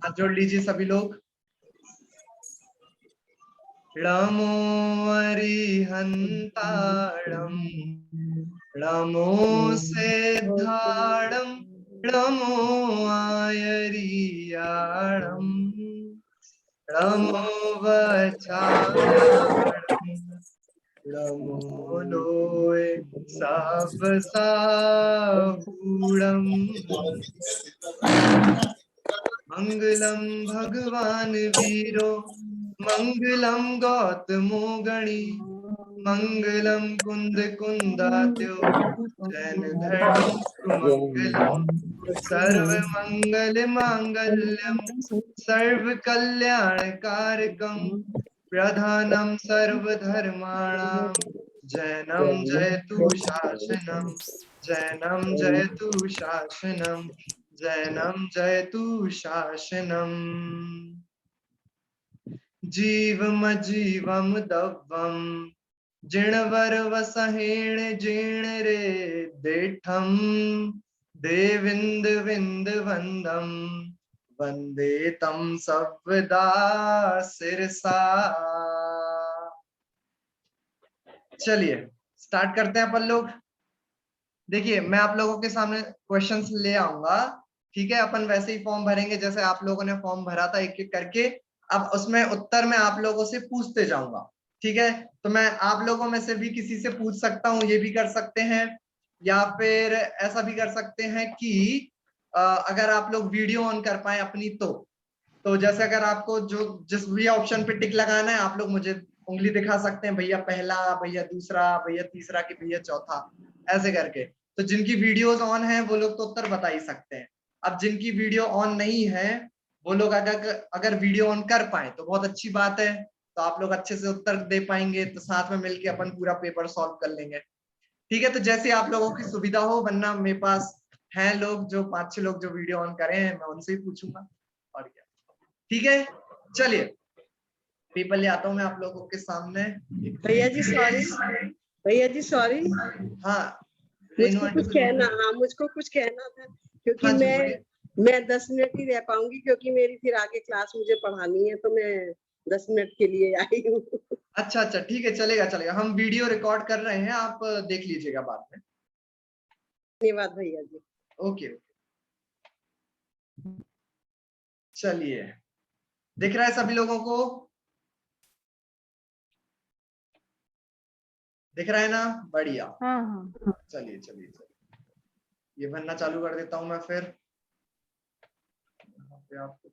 हाथ जोड़ लीजिए सभी लोग। ळमो अरिहन्ताणं ळमो सिद्धाणं ळमो आयरियाणं ळमो वचायाणं ळमो लोय सापसाहूणम् मंगलम भगवान वीरो मंगलम गौतमो गणी मंगलम कुंद कुंदात्यो जैन धर्म सुमंगलम सर्व मंगल मांगल्यम सर्व कल्याणकारकम प्रधानम सर्वधर्माणां जैनम जयतु शासनम जैनम जयतु शासनम जैनम जयतु शासनम जीवमजीवम दव्वम जिणवर वसहेण जेण रे देठम देविंद विंद वंदम वंदे तम सव्दा सिरसा। चलिए स्टार्ट करते हैं अपन लोग। देखिए मैं आप लोगों के सामने क्वेश्चंस ले आऊंगा, ठीक है। अपन वैसे ही फॉर्म भरेंगे जैसे आप लोगों ने फॉर्म भरा था, एक एक करके। अब उसमें उत्तर मैं आप लोगों से पूछते जाऊंगा, ठीक है। तो मैं आप लोगों में से भी किसी से पूछ सकता हूँ, ये भी कर सकते हैं, या फिर ऐसा भी कर सकते हैं कि अगर आप लोग वीडियो ऑन कर पाए अपनी तो जैसे अगर आपको जो जिस भी ऑप्शन पे टिक लगाना है आप लोग मुझे उंगली दिखा सकते हैं, भैया पहला, भैया दूसरा, भैया तीसरा कि भैया चौथा, ऐसे करके। तो जिनकी वीडियोस ऑन है वो लोग तो उत्तर बता ही सकते हैं। अब जिनकी वीडियो ऑन नहीं है वो लोग अगर वीडियो ऑन कर पाए तो बहुत अच्छी बात है, तो आप लोग अच्छे से उत्तर दे पाएंगे, तो साथ में मिलके अपन पूरा पेपर सॉल्व कर लेंगे, ठीक है। तो जैसे आप लोगों की सुविधा हो, वरना मेरे पास हैं लोग जो 5-6 लोग जो वीडियो ऑन करे हैं, मैं उनसे ही पूछूंगा और क्या, ठीक है। चलिए पेपर ले आता हूं मैं आप लोगों के सामने। भैया जी सॉरी, भैया जी सॉरी, हाँ मुझको कुछ कहना, हाँ मुझको कुछ कहना था, क्योंकि हाँ मैं 10 मिनट ही रह पाऊंगी, क्योंकि मेरी फिर आगे क्लास मुझे पढ़ानी है, तो मैं 10 मिनट के लिए आई हूँ। अच्छा अच्छा ठीक है, चलेगा चलेगा। हम वीडियो रिकॉर्ड कर रहे हैं, आप देख लीजिएगा बाद में। धन्यवाद भैया जी। ओके चलिए, दिख रहा है सभी लोगों को? दिख रहा है ना? बढ़िया। हाँ हाँ चलिए चलिए चलिए, ये भरना चालू कर देता हूं मैं फिर। यहाँ पे आपको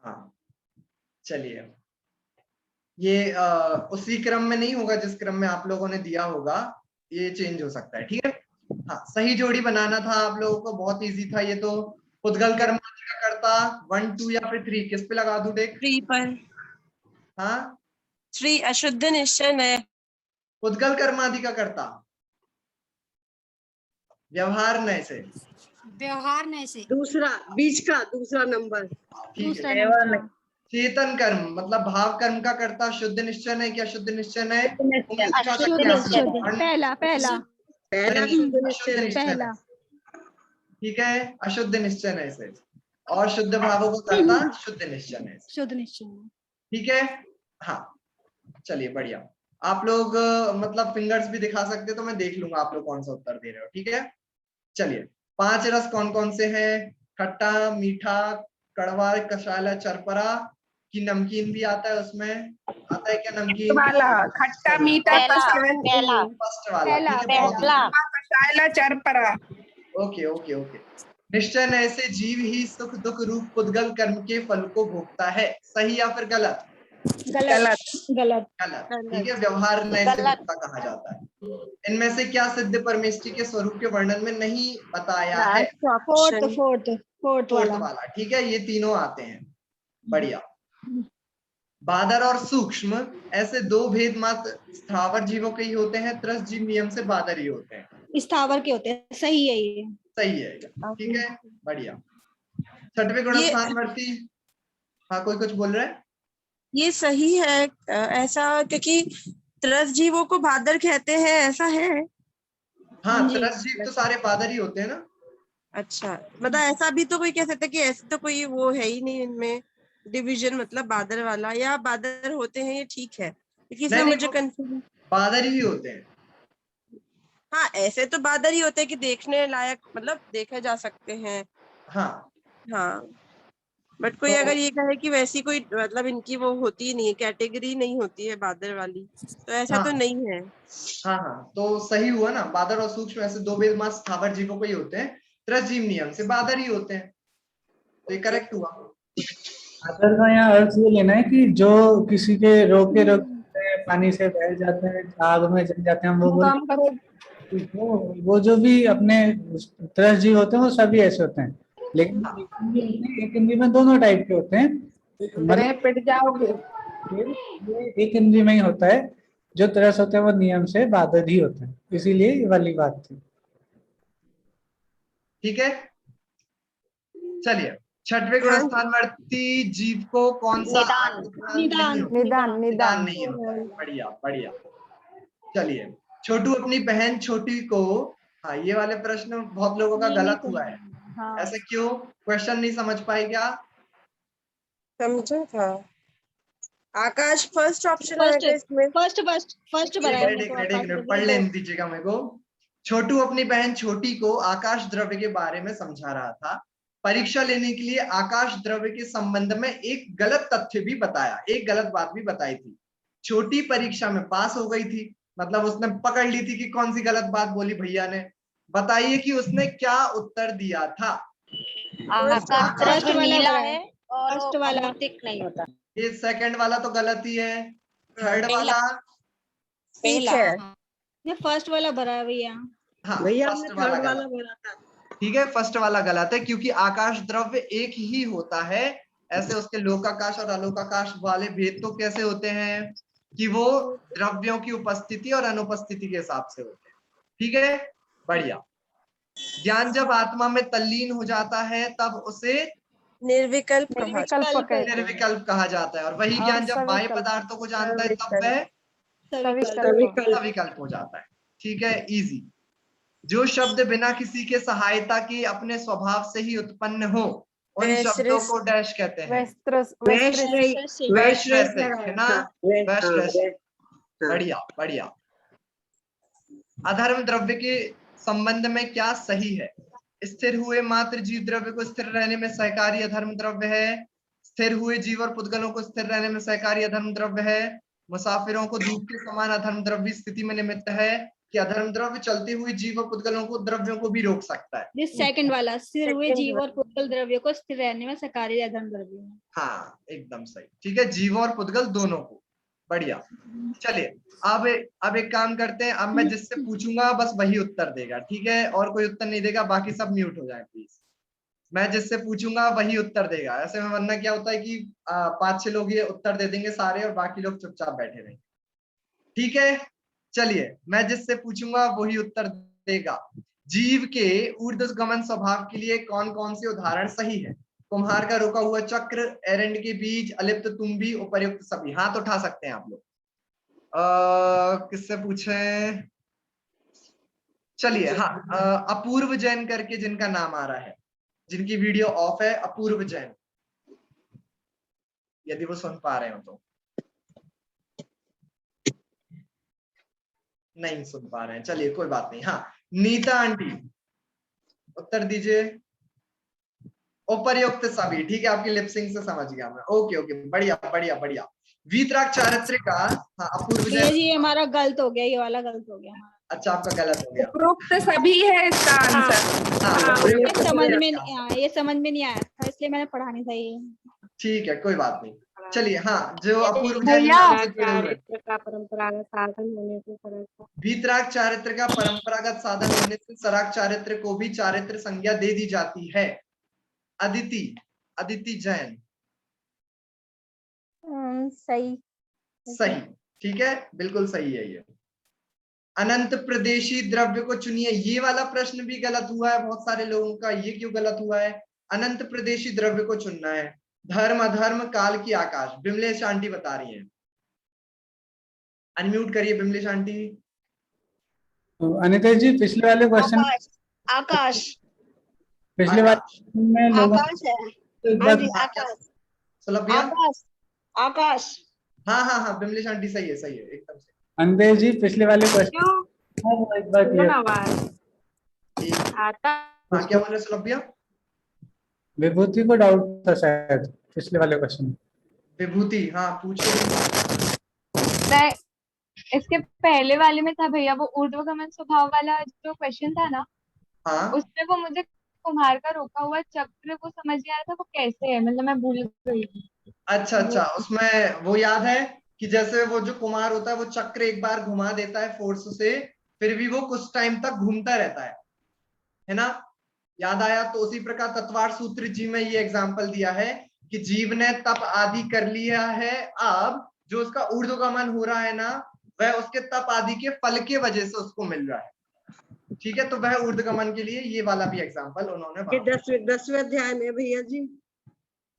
हाँ चलिए, ये उसी क्रम में नहीं होगा जिस क्रम में आप लोगों ने दिया होगा, ये चेंज हो सकता है, ठीक है। हाँ सही जोड़ी बनाना था आप लोगों को, बहुत इजी था ये तो। पुद्गल कर्मादि का कर्ता 1 2 या फिर 3 किस पे लगा दूं देख? 3 पर। हाँ 3 अशुद्ध निश्चय में। पुद्गल कर्मादि का कर्ता व्यवहार नय से, व्यवहार नहीं से दूसरा बीच का दूसरा नंबर, ठीक है। नंबर चेतन कर्म मतलब भाव कर्म का कर्ता शुद्ध निश्चय है क्या? शुद्ध निश्चय है पहला पहला पहला शुद्ध निश्चय, पहला ठीक है। अशुद्ध निश्चय से और शुद्ध भावों को करता शुद्ध निश्चय से, शुद्ध निश्चय, ठीक है। हाँ चलिए बढ़िया। आप लोग मतलब फिंगर्स भी दिखा सकते तो मैं देख लूंगा आप लोग कौन सा उत्तर दे रहे हो, ठीक है। चलिए 5 रस कौन कौन से हैं? खट्टा, मीठा, कड़वा, कषाला, चरपरा की नमकीन भी आता है, उसमें आता है क्या नमकीन वाला? खट्टा मीठा फर्स्ट वाला, ठीक है। कषाला चरपरा। Okay okay okay. निश्चय नय से जीव ही सुख दुख रूप पुद्गल कर्म के फल को भोगता है, सही या फिर गलत? गलत गलत गलत, ठीक है। व्यवहार नय से भोगता कहा जाता है। इनमें से क्या सिद्ध परमेष्टि के स्वरूप के वर्णन में नहीं बताया है? फोर्थ वाला, ठीक है। ये तीनों आते हैं, बढ़िया। बादर और सूक्ष्म ऐसे 2 भेद मात्र स्थावर जीवों के ही होते हैं, त्रस जीव नियम से बादर ही होते हैं। स्थावर के होते हैं, सही है ये, सही है, ठीक है, बढ़िया। छठवें गुणस्थानवर्ती, हाँ कोई कुछ बोल रहा है? ये सही है ऐसा, क्योंकि त्रस जीवों को बादर कहते हैं, ऐसा है। हाँ, त्रस जीव तो सारे बादर ही होते हैं ना। अच्छा, मतलब ऐसा भी तो कोई कह सकता है कि ऐसे तो कोई वो है ही नहीं इनमें डिवीजन, मतलब बादर वाला, या बादर होते हैं, ये ठीक है, क्योंकि इसमें नहीं, मुझे वो कंफ्यूजन। बादर ही होते हैं। हाँ, ऐसे तो बादर ही होते हैं कि देखने लायक, मतलब देखे जा सकते हैं। हाँ, हाँ, बट कोई तो अगर ये कहे कि वैसी कोई मतलब इनकी वो होती ही नहीं है, कैटेगरी नहीं होती है बादर वाली, तो ऐसा हाँ तो नहीं है। हाँ, तो सही हुआ ना, बादर और सूक्ष्म ऐसे दो बेमास स्थावर जीवों को ही होते हैं, त्रस जीव नियम से बादर ही होते हैं, तो ये करेक्ट हुआ। बादर का यहाँ अर्थ ये लेना है कि जो किसी के रोके पानी से बह जाते हैं, आग में जल जाते हैं, वो वो जो भी अपने त्रस जीव होते हैं वो सभी ऐसे होते हैं, लेकिन एक इंद्री में दोनों टाइप के होते हैं, मतलब पिट जाओगे। ये एक इंद्री में ही होता है, जो त्रस होते हैं वो नियम से बादर ही होते हैं, इसीलिए ये वाली बात थी। ठीक है, चलिए छठवें हाँ। गुणस्थानवर्ती जीव को कौन सा निदान नहीं होता है। बढ़िया बढ़िया। चलिए, छोटू अपनी बहन छोटी को, हाँ ये वाले प्रश्न बहुत लोगों का गलत हुआ है, ऐसा क्यों? क्वेश्चन नहीं समझ पाए क्या? समझा था। आकाश फर्स्ट ऑप्शन है इसमें। फर्स्ट एक मिनट पढ़ लेने दीजिएगा मेरे को। छोटू अपनी बहन छोटी को आकाश द्रव्य के बारे में समझा रहा था। परीक्षा लेने के लिए आकाश द्रव्य के संबंध में एक गलत तथ्य भी बताया, एक गलत बात भी बताई थी। छोटी परीक्षा में पास हो गई थी, मतलब उसने पकड़ ली थी कि कौन सी गलत बात बोली भैया ने। बताइए कि उसने क्या उत्तर दिया था? फर्स्ट नीला है और फर्स्ट वाला नहीं होता। ये सेकंड वाला तो गलत ही है। थर्ड वाला ठीक है। ये फर्स्ट वाला भरा है भैया। हाँ, भैया फर्स्ट हमने वाला थर्ड वाला गलत। बोला था। ठीक है, फर्स्ट वाला गलत है, क्योंकि आकाश द्रव्य एक ही होता है। ऐसे उसके लोकाकाश और अलोकाकाश वाले भेद तो कैसे होते हैं कि वो द्रव्यों की उपस्थिति और अनुपस्थिति के हिसाब से होते हैं। ठीक है, बढ़िया। ज्ञान जब आत्मा में तल्लीन हो जाता है तब उसे निर्विकल्प निर्विकल्प कहा जाता है, और वही ज्ञान जब बाह्य पदार्थों को जानता है तब वह सविकल्प हो जाता है। ठीक है, इजी। जो शब्द बिना किसी के सहायता के अपने स्वभाव से ही उत्पन्न हो, उन शब्दों को डैश कहते हैं। वैश्रसिक है ना, वैश्रसिक। बढ़िया बढ़िया। अधर्म द्रव्य के संबंध में क्या सही है? स्थिर हुए मात्र जीव द्रव्य को स्थिर रहने में सहकारी अधर्म द्रव्य है। स्थिर हुए जीव और पुद्गलों को स्थिर रहने में सहकारी अधर्म द्रव्य है। मुसाफिरों को धूप के समान अधर्म द्रव्य स्थिति में निमित्त है कि अधर्म द्रव्य चलते हुए जीव और पुद्गलों को द्रव्यों को भी रोक सकता है। सेकंड वाला, स्थिर हुए जीव और पुद्गल द्रव्य को स्थिर रहने में सहकारी अधर्म द्रव्य है। हाँ एकदम सही। ठीक है, जीव और पुद्गल दोनों को। बढ़िया। चलिए, अब एक काम करते हैं, अब मैं जिससे पूछूंगा बस वही उत्तर देगा। ठीक है, और कोई उत्तर नहीं देगा, बाकी सब म्यूट हो जाए प्लीज। मैं जिससे पूछूंगा वही उत्तर देगा। ऐसे में वरना क्या होता है कि 5-6 लोग ये उत्तर दे देंगे सारे और बाकी लोग चुपचाप बैठे रहेंगे। ठीक है, चलिए, मैं जिससे पूछूंगा वही उत्तर देगा। जीव के ऊर्ध्वगमन स्वभाव के लिए कौन कौन से उदाहरण सही है? कुम्हार का रुका हुआ चक्र, एरंड के बीज, अलिप्त तुम्बी, उपर्युक्त सभी। हाथ उठा सकते हैं आप लोग। किससे पूछें? चलिए, हाँ, अपूर्व जैन करके जिनका नाम आ रहा है, जिनकी वीडियो ऑफ है, अपूर्व जैन, यदि वो सुन पा रहे हो तो। नहीं सुन पा रहे हैं, चलिए कोई बात नहीं। हाँ, नीता आंटी उत्तर दीजिए। उपर्युक्त सभी। ठीक है, आपकी लिपसिंग से समझ गया मैं। ओके ओके, बढ़िया बढ़िया बढ़िया। वीतराग चारित्र का, हाँ अपूर्व जैन। ये हमारा गलत हो गया, ये वाला गलत हो गया हमारा। अच्छा, आपका गलत हो गया। उपरोक्त सभी है इसका आंसर। हाँ, समझ में नहीं आया था, इसलिए मैंने पढ़ा नहीं था ये। ठीक है, कोई बात नहीं। चलिए, हाँ, जो अपूर्व जैन भैया नाम से जुड़े हुए, परंपरागत साधन होने से वीतराग चारित्र का परंपरागत साधन होने से सराग चारित्र को भी चारित्र संज्ञा दे दी जाती है। अदिति जैन। सही। ठीक है, बिल्कुल सही है ये। अनंत प्रदेशी द्रव्य को चुनिए। ये वाला प्रश्न भी गलत हुआ है बहुत सारे लोगों का। ये क्यों गलत हुआ है? अनंत प्रदेशी द्रव्य को चुनना है। धर्म अधर्म काल की आकाश, बिमलेश आंटी बता रही हैं। अनम्यूट करिए बिमलेश आंटी। तो अनिता जी पिछले वाले क्वेश्चन आकाश आकाश पिछले वाले आकाश। question में लोगों आकाश है। ने एक हाँ बार जी आकाश सुलभिया। आकाश आकाश हाँ बिमलेश आंटी सही है एकदम से। अनिता जी पिछले वाले क्वेश्चन क्यों एक बार सुनो clear- ना आवाज एक- आकाश हाँ क्या बोल रहे सुलभिया? विभूति को डाउट था शायद पिछले वाले क्वेश्चन में। विभूति, हाँ पूछिए। मैं इसके पहले वाले में था भैया, वो ऊर्ध्वगमन स्वभाव वाला जो क्वेश्चन था ना, हाँ उसमें वो मुझे कुम्हार का रोका हुआ चक्र वो समझ नहीं आ रहा था, वो कैसे है, मतलब मैं भूल गई थी। अच्छा, उसमें वो याद है कि जैसे वो जो कुमार होता है वो चक्र एक बार घुमा देता है फोर्स से, फिर भी वो कुछ टाइम तक घूमता रहता है ना? याद आया? तो उसी प्रकार तत्वार सूत्र जी में ये एग्जांपल दिया है कि जीव ने तप आदि कर लिया है, अब जो उसका ऊर्ध्वगमन हो रहा है ना, वह उसके तप आदि के फल के वजह से उसको मिल रहा है। ठीक है, तो वह ऊर्ध्वगमन के लिए ये वाला भी एग्जांपल उन्होंने ये वहां 10वें अध्याय में भैया जी,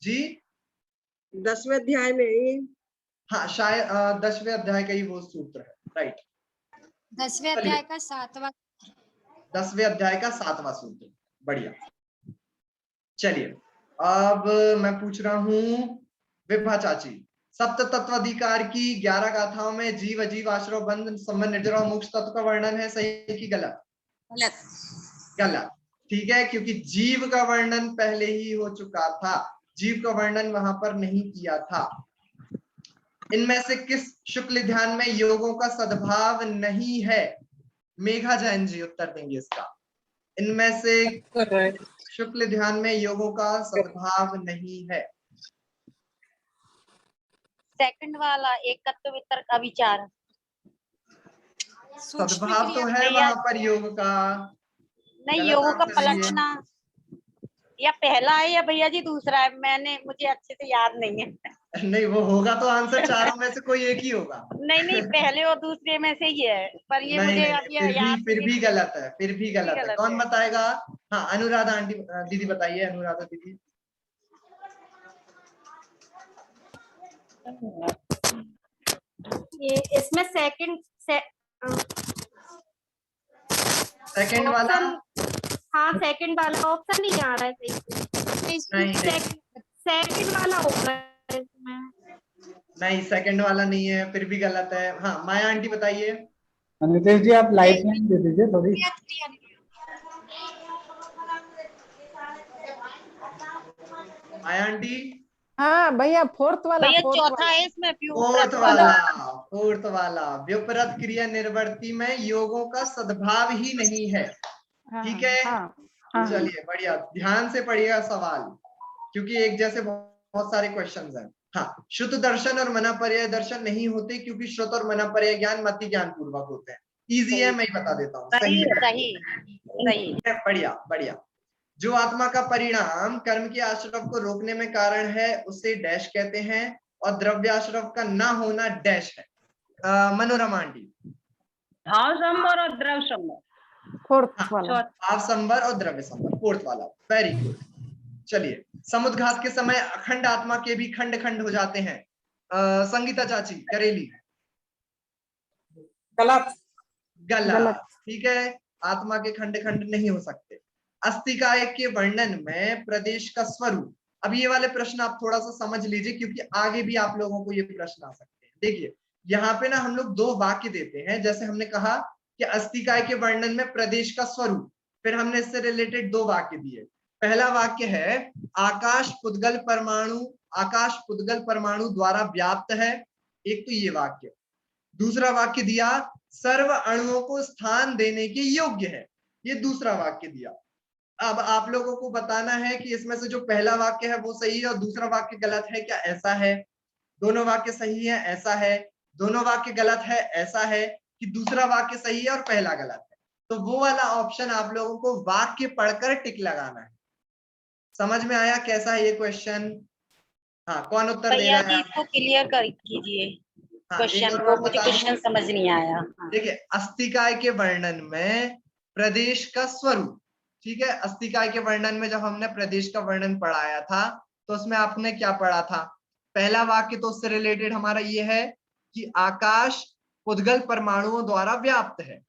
जी 10वें अध्याय में ये। हाँ शायद 10वें अध्याय का ही वो सूत्र है, राइट। 10वें अध्याय का 7वां 10वें अध्याय का 7वां सूत्र, बढ़िया। चलिए अब मैं पूछ रहा हूं विभा चाची, सप्त तत्वाधिकार की 11 गाथाओं में जीव अजीव आश्रव बंध संबंध निर्जरा मोक्ष तत्व का वर्णन है, सही कि गलत? गलत। ठीक है, क्योंकि जीव का वर्णन पहले ही हो चुका था, जीव का वर्णन वहां पर नहीं किया था। इनमें से किस शुक्ल ध्यान में योगों का सद्भाव नहीं है? मेघा जैन जी उत्तर देंगे इसका। इनमें से शुक्ल ध्यान में योगों का सद्भाव नहीं है? सेकंड वाला एकत्व वितर्क का विचार। सद्भाव तो है वहां पर योग का। नहीं गलत योगों का आंसर है ये। पलटना, या पहला है या भैया जी दूसरा है, मुझे अच्छे से याद नहीं है। नहीं वो होगा तो आंसर चारों में से कोई एक ही होगा। नहीं पहले और दूसरे में से ही है, पर ये नहीं, मुझे नहीं, अब ये फिर भी याद फिर नहीं भी है। गलत है, फिर भी गलत है। गलत कौन है। बताएगा? हाँ अनुराधा आंटी, दीदी बताइए, अनुराधा दीदी। ये इसमें सेकंड वाला? हाँ सेकंड वाला ऑप्शन नहीं आ रहा है सही से। नहीं सेकंड वाला होगा इसमें। नहीं सेकंड वाला नहीं है, फिर भी गलत है। हाँ माया आंटी बताइए। नितेश जी आप लाइट लाइन दे दीजिए थोड़ी। माया आंटी? हाँ भैया फोर्थ वाला, भैया फोर्थ चौथा वाला। है इसमें फोर्थ वाला व्युपरत क्रिया निर्वर्ती में योगों का सद्भाव ही नहीं है। ठीक है, चलिए बढ़िया, ध्यान से पढ़िएगा सवाल, क्योंकि एक जैसे बहुत सारे क्वेश्चंस हैं। हाँ, शुद्ध दर्शन और मनापर्याय दर्शन नहीं होते, क्योंकि श्रुत और मनापर्याय ज्ञान मति ज्ञान पूर्वक होते हैं। इजी है, मैं ही बता देता हूँ। सही है, बढ़िया। जो आत्मा का परिणाम कर्म के आश्रव को रोकने में कारण है उसे डैश कहते हैं, और द्रव्य आश्रव का ना होना डैश है। मनोरमा आंटी? भाव संबर और द्रव संबर। फोर्थ वाला। भाव संबर और द्रव्य संबर, फोर्थ वाला। Very good. चलिए, समुद्घात के समय अखंड आत्मा के भी खंड खंड हो जाते हैं। संगीता चाची करेली? गलत। गलत। ठीक है, आत्मा के खंड खंड नहीं हो सकते। अस्थिकाय के वर्णन में प्रदेश का स्वरूप, अब ये वाले प्रश्न आप थोड़ा सा समझ लीजिए, क्योंकि आगे भी आप लोगों को ये प्रश्न आ सकते हैं। देखिए यहाँ पे ना हम लोग दो वाक्य देते हैं, जैसे हमने कहा कि अस्थिकाय के वर्णन में प्रदेश का स्वरूप, फिर हमने इससे रिलेटेड दो वाक्य दिए। पहला वाक्य है आकाश पुद्गल परमाणु द्वारा व्याप्त है, एक तो ये वाक्य। दूसरा वाक्य दिया सर्व अणुओं को स्थान देने के योग्य है, ये दूसरा वाक्य दिया। अब आप लोगों को बताना है कि इसमें से जो पहला वाक्य है वो सही है और दूसरा वाक्य गलत है क्या, ऐसा है? दोनों वाक्य सही है, ऐसा है? दोनों वाक्य गलत है, ऐसा है? कि दूसरा वाक्य सही है और पहला गलत है? तो वो वाला ऑप्शन आप लोगों को वाक्य पढ़कर टिक लगाना है। समझ में आया कैसा है ये क्वेश्चन? हाँ, कौन उत्तर दे रहा है? इसको क्लियर कर कीजिए हाँ, क्वेश्चन को, मुझे क्वेश्चन समझ नहीं आया। देखिए अस्थिकाय के वर्णन में प्रदेश का स्वरूप, ठीक है। अस्तिकाय के वर्णन में जब हमने प्रदेश का वर्णन पढ़ाया था तो उसमें आपने क्या पढ़ा था? पहला वाक्य तो उससे रिलेटेड हमारा ये है कि आकाश उद्गल परमाणुओं द्वारा व्याप्त है।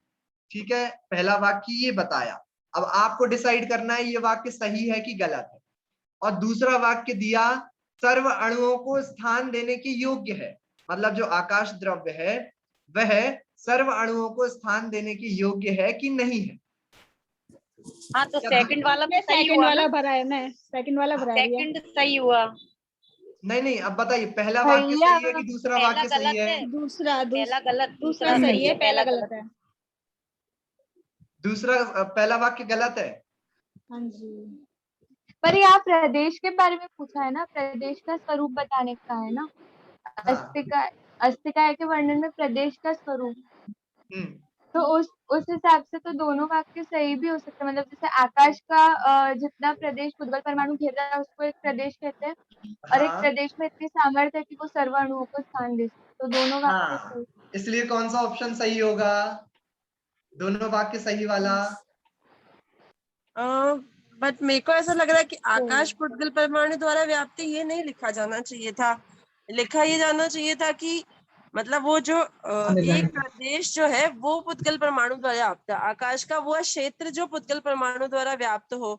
ठीक है, पहला वाक्य ये बताया। अब आपको डिसाइड करना है ये वाक्य सही है कि गलत है। और दूसरा वाक्य दिया सर्व अणुओं को स्थान देने के योग्य है, मतलब जो आकाश द्रव्य है वह सर्व अणुओं को स्थान देने के योग्य है कि नहीं है। हाँ तो सेकंड वाला भी सही सेकंड हुआ वाला ना? भरा है, मैं सेकंड वाला भरा है। सेकंड सही हुआ। नहीं, अब बताइए पहला वाक्य भैया, सही है कि दूसरा पहला वाक्य सही गलत है? है, दूसरा पहला गलत, दूसरा दूसरा सही है, पहला गलत है। दूसरा पहला वाक्य गलत है। हाँ जी। पर ये आप प्रदेश के बारे में पूछा है ना, प्रदेश का स्वरूप बताने का है ना। हाँ। अस्तिकाय के वर्णन में प्रदेश का स्वरूप, हम्म। तो उस हिसाब से तो दोनों वाक्य सही भी हो सकते हैं। मतलब जैसे आकाश का जितना प्रदेश उद्गल परमाणु घेर रहा है उसको एक प्रदेश कहते हैं, और एक हाँ प्रदेश में इतनी सामर्थ्य है कि वो सर्व अणुओं को स्थान दे सकते, तो दोनों वाक्य हाँ, सही। इसलिए कौन सा ऑप्शन सही होगा? दोनों वाक्य सही वाला। बट मेरे को ऐसा लग रहा है कि आकाश पुद्गल परमाणु द्वारा व्याप्ति ये नहीं लिखा जाना चाहिए था। लिखा ये जाना चाहिए था कि मतलब वो जो एक प्रदेश जो है वो पुद्गल परमाणु द्वारा व्याप्त है, आकाश का वो क्षेत्र जो पुद्गल परमाणु द्वारा व्याप्त हो,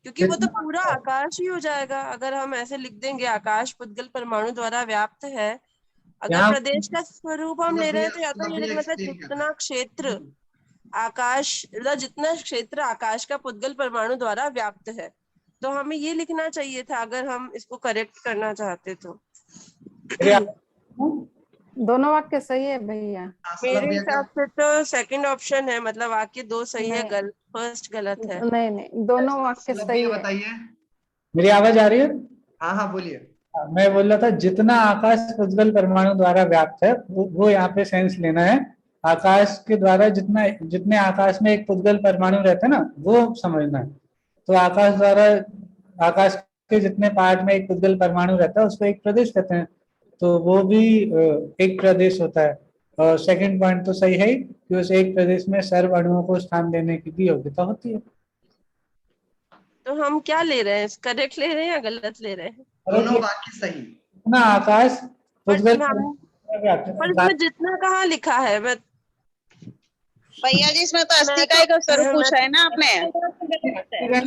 क्योंकि वो तो पूरा आकाश ही हो जाएगा अगर हम ऐसे लिख देंगे आकाश पुद्गल परमाणु द्वारा व्याप्त है। अगर प्रदेश का स्वरूप हम ले रहे हैं तो या तो ये लिखना था जितना क्षेत्र आकाश, जितना क्षेत्र आकाश का पुद्गल परमाणु द्वारा व्याप्त है, तो हमें ये लिखना चाहिए था अगर हम इसको करेक्ट करना चाहते तो। दोनों वाक्य सही है भैया। मेरे हिसाब से तो सेकंड ऑप्शन है, मतलब वाक्य दो सही है, गलत फर्स्ट गलत है। नहीं, दोनों वाक्य सही है। बताइए। मेरी आवाज आ रही है? हाँ बोलिए। मैं बोल रहा था जितना आकाश पुद्गल परमाणु द्वारा व्याप्त है वो यहाँ पे सेंस लेना है। आकाश के द्वारा जितने आकाश में एक पुद्गल परमाणु रहता है ना वो समझना है। तो आकाश के जितने पार्ट में एक पुद्गल परमाणु रहता है उसको एक प्रदेश कहते हैं, तो वो भी एक प्रदेश होता है। और सेकंड पॉइंट तो सही है कि उस एक प्रदेश में सर्व अणुओं को स्थान देने की भी योग्यता होती है। तो हम क्या ले रहे हैं, करेक्ट ले रहे हैं या गलत ले रहे हैं? दोनों वाक्य सही। ना आकाश पुद्गल पर इसमें जितना कहाँ लिखा है? भैया जी इसमें तो अस्तिकाय का स्वरूप पूछा है ना आपने।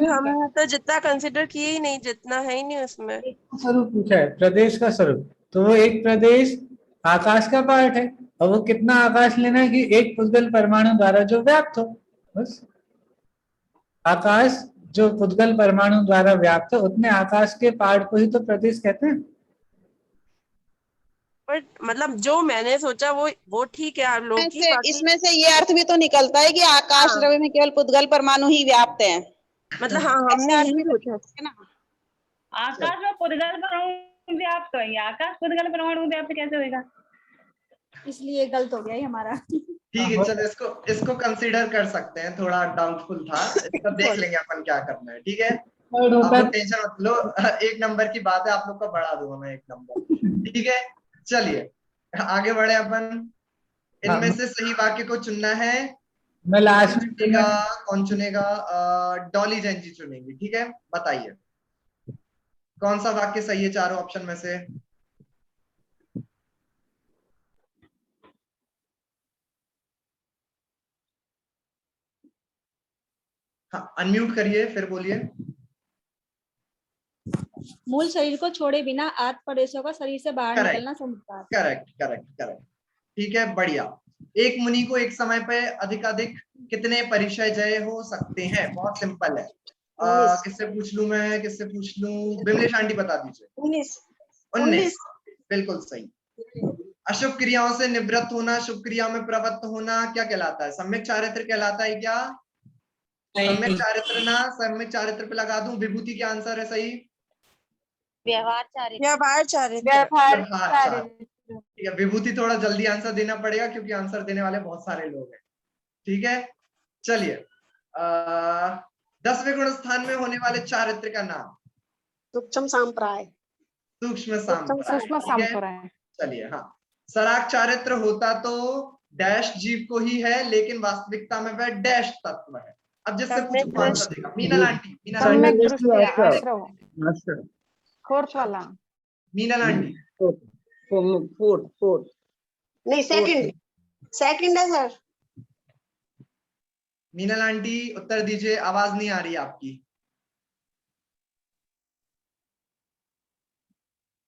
हम तो जितना कंसिडर किए ही नहीं, जितना है ही नहीं उसमें। स्वरूप पूछा है, प्रदेश का स्वरूप, तो वो एक प्रदेश आकाश का पार्ट है और वो कितना आकाश लेना है कि एक पुद्गल परमाणु द्वारा जो व्याप्त हो, बस। आकाश जो पुद्गल परमाणु द्वारा व्याप्त है उतने आकाश के पार्ट को ही तो प्रदेश कहते हैं। बट मतलब जो मैंने सोचा वो ठीक है आप लोग की। इसमें से ये अर्थ भी तो निकलता है कि आकाश द्रव्य में केवल पुद्गल परमाणु ही व्याप्त है। मतलब हाँ, हमने यही सोचा ना। आकाश में पुद्गल परमाणु व्याप्त है, आकाश पुद्गल परमाणु व्याप्त कैसे होगा? इसलिए गलत हो गया ही हमारा। ठीक है, चलो इसको कंसीडर कर सकते हैं, थोड़ा डाउटफुल था, इसको देख लेंगे अपन क्या करना है। ठीक है, आप लोग टेंशन मत लो, 1 नंबर की बात है, आप लोग का बढ़ा दूंगा मैं 1 नंबर। ठीक है, चलिए आगे बढ़े अपन। इनमें से सही वाक्य को चुनना है। मैं लास्ट में चुनेगा, कौन चुनेगा? डॉली जैन जी चुनेंगी। ठीक है, बताइए कौन सा वाक्य सही है चारों ऑप्शन में से? हाँ, अनम्यूट करिए फिर बोलिए। मूल शरीर को छोड़े बिना आठ प्रदेशों का शरीर से बाहर निकलना संभव। करेक्ट। ठीक है, बढ़िया। एक मुनि को एक समय पे अधिकाधिक कितने परिचय जय हो सकते हैं? बहुत सिंपल है। किससे पूछ लूं मैं, किससे पूछ लूं? बिमलेश आंटी बता दीजिए। 19 बिल्कुल सही। अशुभ क्रियाओं से निवृत्त होना, शुभ क्रियाओं में प्रवृत्त होना क्या कहलाता है? सम्यक चारित्र कहलाता है क्या? सम्यक चारित्र ना, सम्यक चारित्र पे लगा दूं। विभूति क्या आंसर है सही? व्यवहार चारित्र। ठीक है, विभूति थोड़ा जल्दी आंसर देना पड़ेगा क्योंकि आंसर देने वाले बहुत सारे लोग हैं। ठीक है, चलिए 10वें गुण स्थान में होने वाले चारित्र का नाम? सूक्ष्म संप्राय। सूक्ष्म संप्राय। चलिए, हाँ, सराग चारित्र होता तो डैश जीव को ही है, लेकिन वास्तविकता में वह डैश तत्व है। अब जिससे सम्यक पूछो वो आंसर देगा। मीनल आंटी, मीनल सम्यक आंटी, दृष्टि आश्रव फोर्थ वाला मीनल आंटी। फोर्थ नहीं, सेकंड है सर। मीनल आंटी उत्तर दीजिए, आवाज नहीं आ रही आपकी।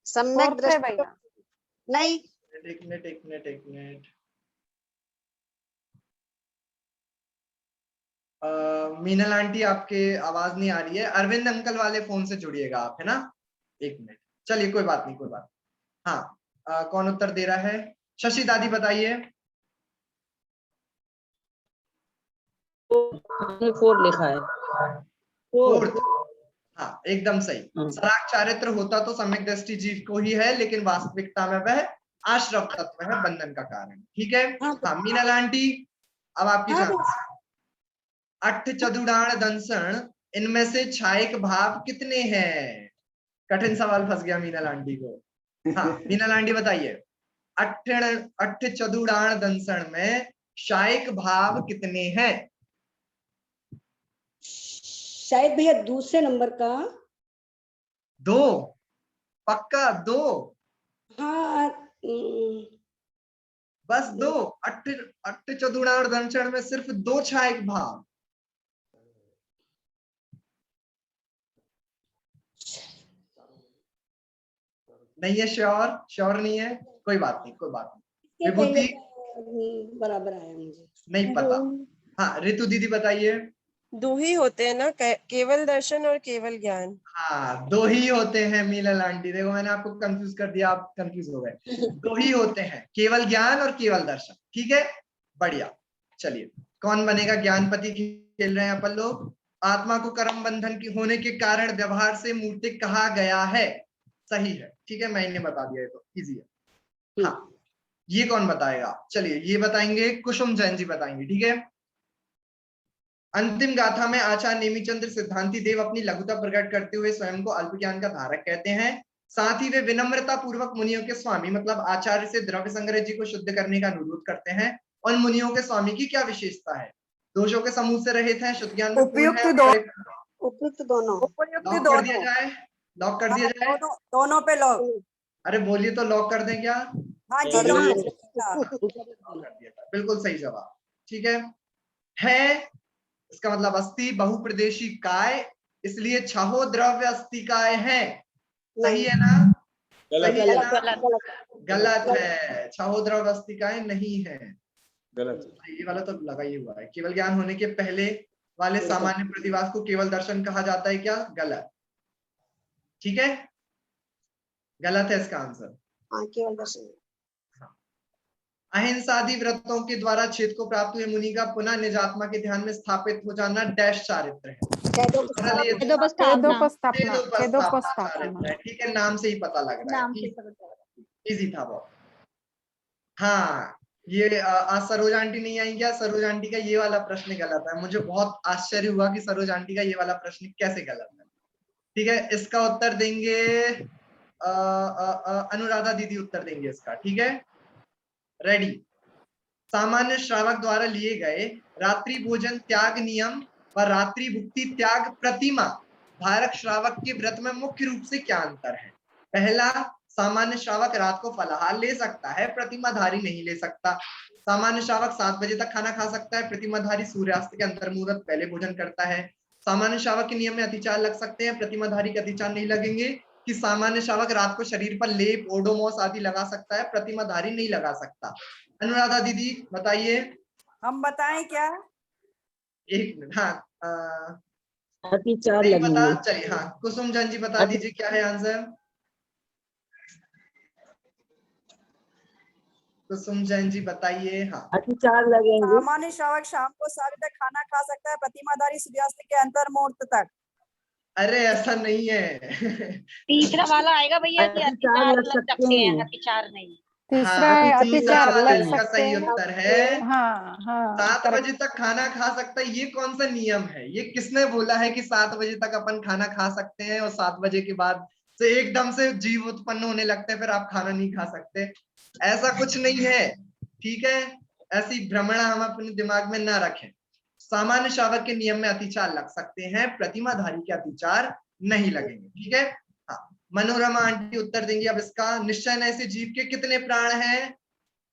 सम्यक फोर्थ है दृष्टि भैया। नहीं, एक मिनट। मीनल आंटी आपके आवाज नहीं आ रही है। अरविंद अंकल वाले फोन से जुड़िएगा आप, है ना। एक मिनट, चलिए कोई बात नहीं। हाँ, कौन उत्तर दे रहा है? शशि दादी बताइए। 4 लिखा है। फोर्थ, हाँ एकदम सही। सराग चारित्र होता तो सम्यक दृष्टि जीव को ही है, लेकिन वास्तविकता में वह आश्रव तत्व है, बंधन का कारण। ठीक है। हाँ मीनल आंटी, अब आपकी चांस। अट्ठ चतुराण दंसण, इनमें से छायक भाव कितने हैं? कठिन सवाल फंस गया मीनल आंटी को। हाँ मीनल आंटी बताइए, अट्ठ चतुराण दंसण में शायक भाव कितने हैं? शायद भैया दूसरे नंबर का। 2, पक्का 2? हाँ, बस 2? अट्ठ चतुराण दंसण में सिर्फ 2 छायक भाव। नहीं है? श्योर नहीं है? कोई बात नहीं। विभूति बराबर आया मुझे, नहीं पता। हाँ ऋतु दीदी बताइए। 2 ही होते हैं ना, केवल दर्शन और केवल ज्ञान। हाँ 2 ही होते हैं मीनल आंटी। देखो मैंने आपको कंफ्यूज कर दिया, आप कंफ्यूज हो गए। 2 ही होते हैं, केवल ज्ञान और केवल दर्शन। ठीक है, बढ़िया। चलिए, कौन बनेगा ज्ञानपति खेल रहे हैं अपन लोग। आत्मा को कर्म बंधन की होने के कारण व्यवहार से मूर्तिक कहा गया है। सही है। ठीक है, मैंने बता दिया, ये तो इजी है। हाँ, ये कौन बताएगा? चलिए ये बताएंगे, कुसुम जैन जी बताएंगे। ठीक है। अंतिम गाथा में आचार्य नेमिचंद्र सिद्धांति देव अपनी लघुता प्रकट करते हुए स्वयं को अल्प ज्ञान का धारक कहते हैं। साथ ही वे विनम्रता पूर्वक मुनियों के स्वामी मतलब आचार्य से द्रव्य संग्रह जी को शुद्ध करने का अनुरोध करते हैं। उन मुनियों के स्वामी की क्या विशेषता है? दोषों के समूह से रहित हैं, शुद्ध ज्ञान में पूर्ण है। उपयुक्त दोनों। लॉक कर दिया जाए। दोनों पे लॉक। अरे बोलिए तो, लॉक कर दें क्या? हाँ जी, कर दिया था, बिल्कुल सही जवाब। ठीक है। इसका मतलब अस्थि बहुप्रदेशी काय, इसलिए छहो द्रव्य अस्थिकाय है। सही है ना? सही है ना? गलत है। छहो द्रव्य अस्थिकाय नहीं है, गलत। ये वाला तो लगा ही हुआ है। केवल ज्ञान होने के पहले वाले सामान्य प्रतिभास को केवल दर्शन कहा जाता है क्या? गलत। ठीक है, गलत है इसका आंसर। हाँ, केवल दर्शन। अहिंसादि व्रतों के द्वारा छेद को प्राप्त हुए मुनि का पुनः निजात्मा के ध्यान में स्थापित हो जाना डैश चारित्र है। चारित्र है। ठीक है, नाम से ही पता लग रहा है। इजी था बहुत। हाँ, ये आज सरोज आंटी नहीं आई क्या? सरोज आंटी का ये वाला प्रश्न गलत है। मुझे बहुत आश्चर्य हुआ कि सरोज आंटी का ये वाला प्रश्न कैसे गलत है। ठीक है, इसका उत्तर देंगे अनुराधा दीदी उत्तर देंगे इसका। ठीक है, रेडी। सामान्य श्रावक द्वारा लिए गए रात्रि भोजन त्याग नियम व रात्रि भुक्ति त्याग प्रतिमा धारक श्रावक के व्रत में मुख्य रूप से क्या अंतर है? पहला, सामान्य श्रावक रात को फलाहार ले सकता है, प्रतिमाधारी नहीं ले सकता। सामान्य श्रावक 7 बजे तक खाना खा सकता है, प्रतिमाधारी सूर्यास्त के अंतर मुहूर्त पहले भोजन करता है। सामान्य श्रावक के नियम में अतिचार लग सकते हैं, प्रतिमाधारी के अतिचार नहीं लगेंगे। कि सामान्य श्रावक रात को शरीर पर लेप ओडोमोस आदि लगा सकता है, प्रतिमाधारी नहीं लगा सकता। अनुराधा दीदी बताइए। हम बताएं क्या? एक मिनट। हाँ, अतिचार नहीं पता। चलिए, हाँ कुसुम जैन जी बता दीजिए क्या है आंसर। कुसुम जैन जी बताइए। हाँ, अतिचार लगेंगे। सामान्य श्रावक शाम को 7 बजे तक खाना खा सकता है, प्रतिमाधारी सूर्यास्त के अंतर मुहूर्त तक। अरे ऐसा नहीं है। तीसरा वाला आएगा भैया जी, अतिचार लग सकते हैं, अतिचार नहीं। तीसरा है अतिचार लग इसका सकते सही हैं। उत्तर है। हाँ हाँ 7 बजे तक खाना खा सकता है, ये कौन सा नियम है? ये किसने बोला है कि 7 बजे तक अपन खाना खा सकते हैं और 7 बजे के बाद से एकदम से जीव उत्पन्न होने लगते हैं, फिर आप खाना नहीं खा सकते? ऐसा कुछ नहीं है। ठीक है, ऐसी भ्रमणा हम अपने दिमाग में ना रखें। सामान्य शावक के नियम में अतिचार लग सकते हैं, प्रतिमाधारी के अतिचार नहीं लगेंगे। ठीक है। हाँ, मनोरमा आंटी उत्तर देंगी अब इसका। निश्चय न ऐसे जीव के कितने प्राण हैं?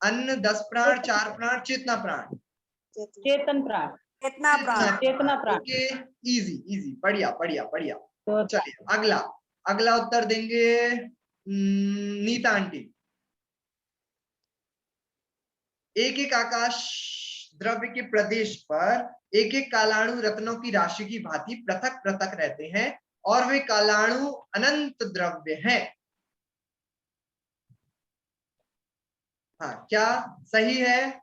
अन्न, 10 प्राण, 4 प्राण, चेतना प्राण। चेतन प्राण। चेतना प्राण। चेतना प्राण। ओके, इजी इजी, बढ़िया बढ़िया बढ़िया। तो चलिए अगला, अगला उत्तर देंगे नीता आंटी। एक एक आकाश द्रव्य के प्रदेश पर एक एक कालाणु रत्नों की राशि की भांति पृथक पृथक रहते हैं और वे कालाणु अनंत द्रव्य हैं। हाँ, क्या सही है?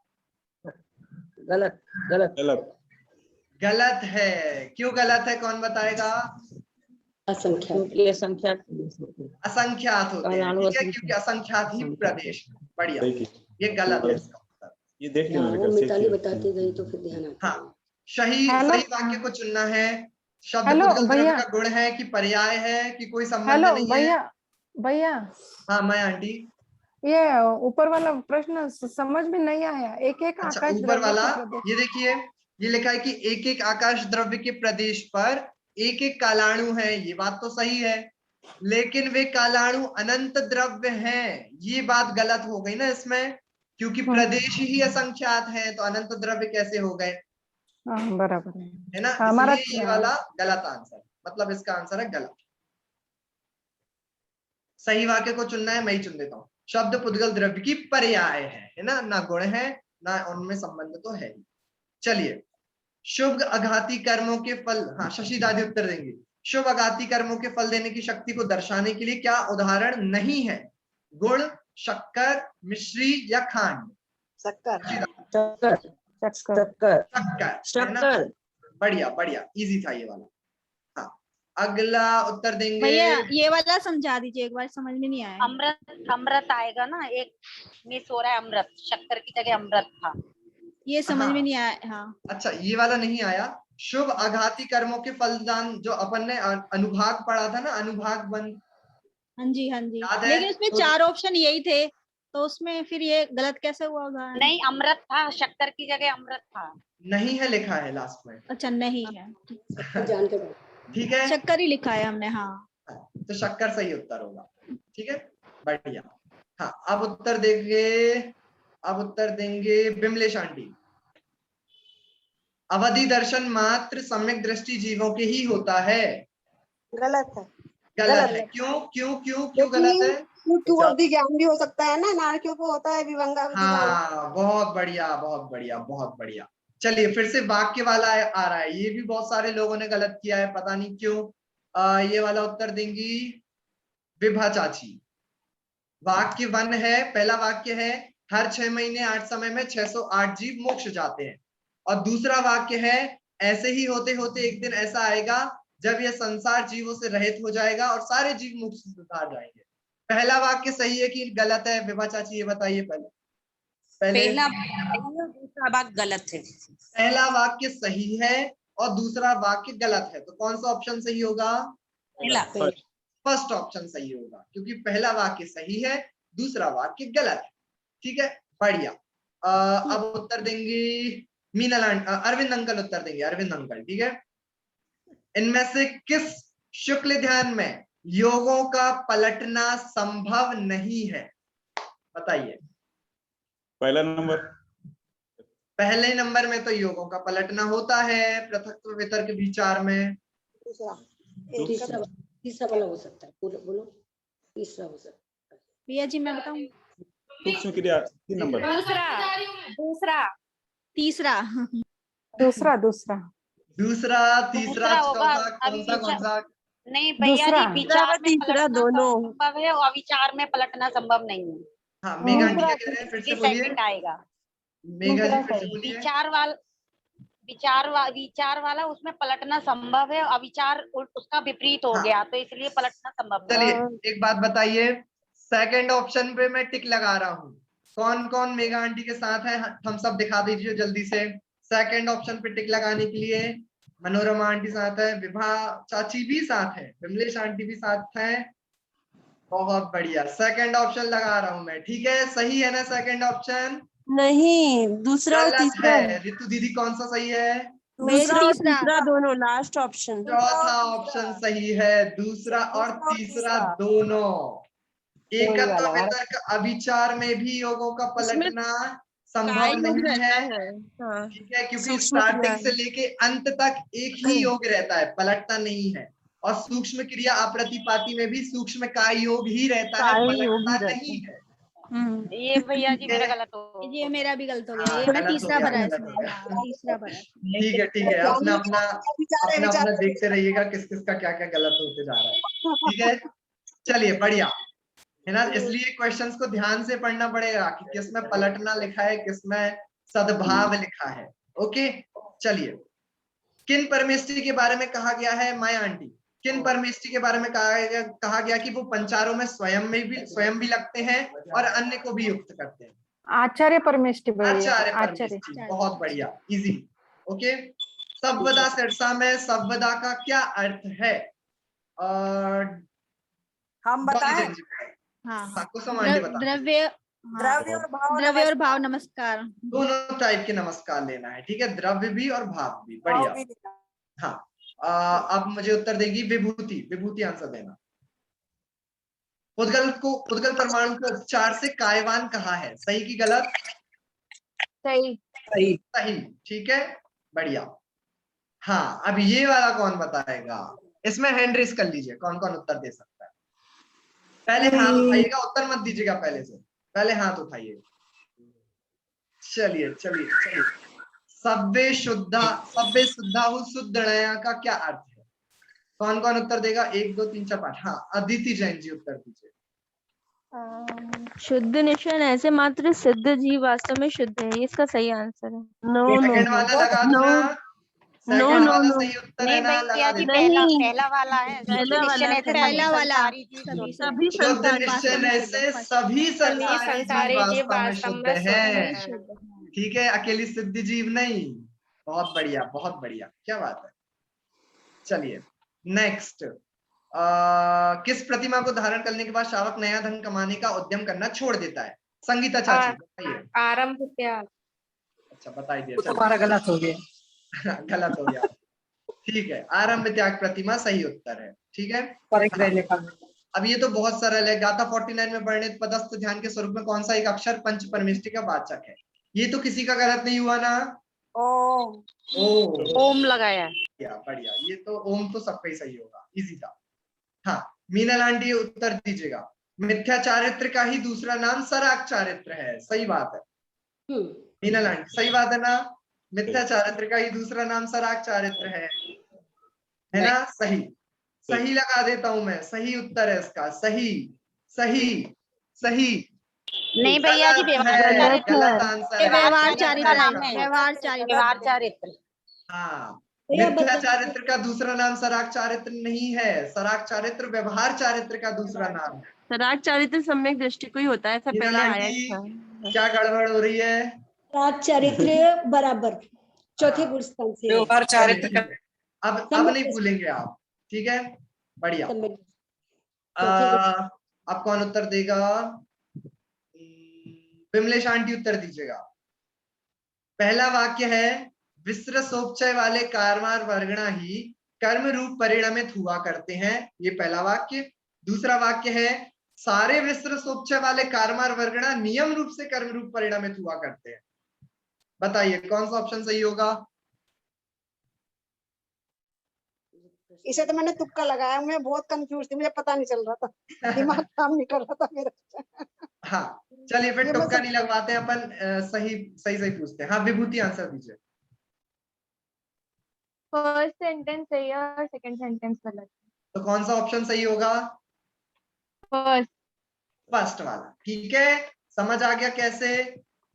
गलत गलत गलत। गलत है। क्यों गलत है, कौन बताएगा? असंख्यात। ये संख्या असंख्यात होते हैं। ठीक है, क्योंकि असंख्यात ही प्रदेश। बढ़िया, ये गलत है इसका उत्तर। ये देख हाँ, लेना वो मिताली बताती गई तो फिर ध्यान आता है। हाँ, सही हेलो। सही वाक्य को चुनना है। शब्द हेलो, पुद्गल द्रव्य भैया। का गुण है कि पर्याय है कि कोई संबंध हेलो नहीं है? भैया, भैया हाँ मैं आंटी। ये ऊपर वाला प्रश्न समझ में नहीं आया। एक एक अच्छा, आकाश ऊपर द्रव्य वाला के प्रदेश। ये देखिए, ये लिखा है कि एक एक आकाश द्रव्य के प्रदेश पर एक एक कालाणु है। ये बात तो सही है, लेकिन वे कालाणु अनंत द्रव्य हैं, ये बात गलत हो गई ना इसमें, क्योंकि प्रदेश ही असंख्यात है, तो अनंत द्रव्य कैसे हो गए? हाँ, बराबर है ना, हमारा इसलिए ये वाला गलत आंसर, मतलब इसका आंसर है गलत। सही वाक्य को चुनना है, मैं ही चुन देता हूँ। शब्द पुद्गल द्रव्य की पर्याय है ना, ना गुण है ना उनमें संबंध तो है ही। चलिए, शुभ आघाती कर्मों के फल, हाँ शशि दादी उत्तर देंगे। शुभ आघाती कर्मों के फल देने की शक्ति को दर्शाने के लिए क्या उदाहरण नहीं है? गुड़, शक्कर, मिश्री या खांड? शक्कर। शक्कर चक्कर। शक्कर शक्कर है ना? शक्कर। बढ़िया बढ़िया, इजी था ये वाला। हाँ, अगला उत्तर देंगे। भैया ये वाला समझा दीजिए एक बार, समझ में नहीं आया। अमृत, अमृत आएगा ना, एक मिस हो रहा है अमृत, शक्कर की जगह अमृत था। ये समझ हाँ। में नहीं आया। हाँ, अच्छा, ये वाला नहीं आया। शुभ आघाती कर्मों के फलदान, जो अपन ने अनुभाग पढ़ा था ना, अनुभाग बंद, हाँ जी हाँ जी, याद है? लेकिन उसमें तो 4 ऑप्शन यही थे, तो उसमें फिर ये गलत कैसे हुआ होगा? नहीं, अमृत था, शक्कर की जगह अमृत था। नहीं है, लिखा है लास्ट में। अच्छा, नहीं है, जान के बाद। ठीक है, शक्कर ही लिखा है हमने। हाँ, तो शक्कर सही उत्तर होगा। ठीक है, बढ़िया। हाँ, अब उत्तर देंगे, अब उत्तर देंगे बिमलेश आंटी। अवधि दर्शन मात्र सम्यक दृष्टि जीवों के ही होता है। गलत है। गलत है। क्यों क्यों क्यों क्यों गलत है? अवधि ज्ञान भी हो सकता है ना, नारकियों को होता है विभंगावधि ज्ञान। हाँ, बहुत बढ़िया बहुत बढ़िया बहुत बढ़िया। चलिए, फिर से वाक्य वाला आ रहा है, ये भी बहुत सारे लोगों ने गलत किया है, पता नहीं क्यों। ये वाला उत्तर देंगी विभा चाची। वाक्य 1 है, पहला वाक्य है हर 6 महीने 8 समय में 608 जीव मोक्ष जाते हैं, और दूसरा वाक्य है ऐसे ही होते होते एक दिन ऐसा आएगा जब यह संसार जीवों से रहित हो जाएगा और सारे जीव मोक्ष से उतार जाएंगे। पहला वाक्य सही है कि गलत है? विभा चाची ये बताइए पहले। पहला दूसरा वाक्य गलत है। पहला वाक्य सही है और दूसरा वाक्य गलत है, तो कौन सा ऑप्शन सही होगा? पहला। फर्स्ट ऑप्शन सही होगा, क्योंकि पहला वाक्य सही है, दूसरा वाक्य गलत है। ठीक है, बढ़िया। अब उत्तर देंगी मीनल अरविंद अंकल उत्तर देंगे, अरविंद अंकल। ठीक है, इनमें से किस शुक्ल ध्यान में योगों का पलटना संभव नहीं है? बताइए। पहला नंबर। पहले नंबर में तो योगों का पलटना होता है पृथक्त्व वितर्क विचार में। तीसरा वाला हो सकता है, बोलो बोलो। तीसरा हो सकता है। भैया जी मैं बताऊं? सूक्ष्म क्रिया 3 नंबर। दूसरा तीसरा। दूसरा दूसरा दूसरा, तीसरा, होगा। चौथा, अभी कौन सा? नहीं भैया जी, दूसरा। विचार में तीसरा पलटना दोनों। संभव है और अविचार में पलटना संभव नहीं है। हाँ, मेघा आंटी क्या कह रहे हैं? फिर से बोलिए। सेकंड आएगा। मेघा जी फिर से बोलिए। विचार वाला उसमें पलटना संभव है, अविचार उसका विपरीत हो हाँ। गया, तो इसलिए पलटना संभव नहीं। चलिए एक बात बताइए, सेकंड ऑप्शन पे मैं टिक लगा रहा हूँ। कौन कौन मेघा आंटी के साथ है? हम सब दिखा दीजिए जल्दी से। सेकंड ऑप्शन पे टिक लगाने के लिए मनोरमा आंटी साथ है, विभा चाची भी साथ है, विमलेश आंटी भी साथ है। बहुत बढ़िया, सेकंड ऑप्शन लगा रहा हूं मैं। ठीक है, सही है ना सेकंड ऑप्शन? नहीं, दूसरा और गलत तीसरा है। रितु दीदी कौन सा सही है? दूसरा और तीसरा। तीसरा दोनों, लास्ट ऑप्शन। चौथा ऑप्शन सही है, दूसरा और तीसरा दोनों। एकत्व वितर्क अभिचार में भी योगों का पलटना संभव नहीं है, हाँ, ठीक है, क्योंकि सूक्ष्म क्रिया स्टार्टिंग से है। लेके अंत तक एक ही योग रहता है, पलटता नहीं है। और सूक्ष्म क्रिया अप्रतिपाती में भी सूक्ष्म काय योग ही रहता है, काय योग ही पलटता रहता नहीं है। ये भैया जी ठीक है? मेरा गलत हो ये मेरा भी गलत हो गया, हाँ, ये मैं गलत हो तीसरा गया, भरा गलत इसमें। हो गया। हाँ, तीसरा भरा। ठीक है, अपना अपना अपना देखते रहिएगा किस किस का क्या क्या गलत होते जा रहा है, ठीक है। चलिए बढ़िया है ना, इसलिए क्वेश्चंस को ध्यान से पढ़ना पड़ेगा कि किसमें पलटना लिखा है, किसमें सद्भाव लिखा है। ओके, चलिए। किन परमेष्टि के बारे में कहा गया है, माया आंटी, किन परमेष्टि के बारे में कहा गया कि वो पंचारों में स्वयं भी लगते हैं और अन्य को भी युक्त करते हैं? आचार्य परमेष्टि भैया, आचार्य आचार्य। परमेष्टि, बहुत बढ़िया, इजी। ओके, सब्वदा सिरसा में सब्वदा का क्या अर्थ है? हम बताएं? हाँ, कुसुम आंटी बता। द्रव्य, द्रव्य और भाव, द्रव्य और भाव नमस्कार। दोनों टाइप के नमस्कार लेना है, ठीक है, द्रव्य भी और भाव भी। बढ़िया। हाँ, अब मुझे उत्तर देगी विभूति। विभूति आंसर देना। उद्गल परमाणु को उपचार से कायवान कहा है, सही की गलत? सही। सही, ठीक है, बढ़िया। हाँ, अब ये वाला कौन बताएगा? इसमें हैंड रेस कर लीजिए, कौन कौन उत्तर दे सकता है। पहले हाथ उठाइएगा, उत्तर मत दीजिएगा पहले से, पहले हाथ उठाइएगा। चलिए चलिए चलिए। सब्बे शुद्धा शुद्ध नया का क्या अर्थ है? कौन कौन उत्तर देगा? 1 2 3 4 5। हाँ, अदिति जैन जी उत्तर दीजिए। शुद्ध निश्चय ऐसे मात्र सिद्ध जीव वास्तव में शुद्ध है, ये इसका सही आंसर है। सेकंड वाला लगा दो ना, सेकंड वाला सही उत्तर है ना, लगा दे। पहला वाला है, पहला वाला शुद्ध निश्चय से सभी संसारी जीव वास्तव में शुद्ध हैं, ठीक है, अकेली सिद्ध जीव नहीं। बहुत बढ़िया, बहुत बढ़िया, क्या बात है। चलिए नेक्स्ट। किस प्रतिमा को धारण करने के बाद शावक नया धन कमाने का उद्यम करना छोड़ देता है? संगीता चाची बताइए। आरंभ त्याग। अच्छा, बताइए। तुम्हारा गलत हो गया। गलत हो गया, ठीक है, आरंभ त्याग प्रतिमा सही उत्तर है, ठीक है। अब ये तो बहुत सरल है, गाथा 49 में वर्णित पदस्थ ध्यान के स्वरूप में कौन सा एक अक्षर पंच परमेष्टि का वाचक है? ये तो किसी का गलत नहीं हुआ ना? ओम लगाया। बढ़िया, ये तो ओम तो सबका ही सही होगा, इजी था। हाँ, मीनल आंटी उत्तर दीजिएगा। मिथ्या चारित्र का ही दूसरा नाम सराग चारित्र है, सही बात है। मीनल आंटी सही बात है ना? मिथ्या चारित्र का ही दूसरा नाम सराग चारित्र है ना? सही, सही लगा देता हूं मैं, सही उत्तर है इसका, सही सही सही। नहीं भैया जी, गलत आंसर है, व्यवहार चारित्र। हाँ, मिथ्या चारित्र का दूसरा नाम सराग चारित्र नहीं है, सराग चारित्र व्यवहार चारित्र का दूसरा नाम है। सराग चारित्र सम्यक दृष्टि को ही होता है, ऐसा पहले आया था। क्या गड़बड़ हो रही है? सराग चारित्र बराबर चौथे गुण स्थान से व्यवहार चारित्र। अब नहीं भूलेंगे आप, ठीक है, बढ़िया। अब कौन उत्तर देगा? विमलेश आंटी उत्तर दीजिएगा। पहला वाक्य है विसर्गोपचय वाले कारवार वर्गणा ही कर्म रूप परिणमित हुआ करते हैं, ये पहला वाक्य। दूसरा वाक्य है सारे विसर्गोपचय वाले कारवार वर्गणा नियम रूप से कर्म रूप परिणमित हुआ करते हैं। बताइए कौन सा ऑप्शन सही होगा? इसे तो मैंने तुक्का लगाया, मैं बहुत कंफ्यूज थी, मुझे पता नहीं चल रहा था, दिमाग काम नहीं कर रहा था मेरा। हाँ, चलिए फिर तुक्का नहीं लगवाते हैं अपन, सही पूछते हैं। हाँ, विभूति आंसर दीजिए। फर्स्ट सेंटेंस सही है और सेकंड सेंटेंस गलत। तो कौन सा ऑप्शन सही होगा? फर्स्ट वाला, ठीक है। समझ आ गया कैसे?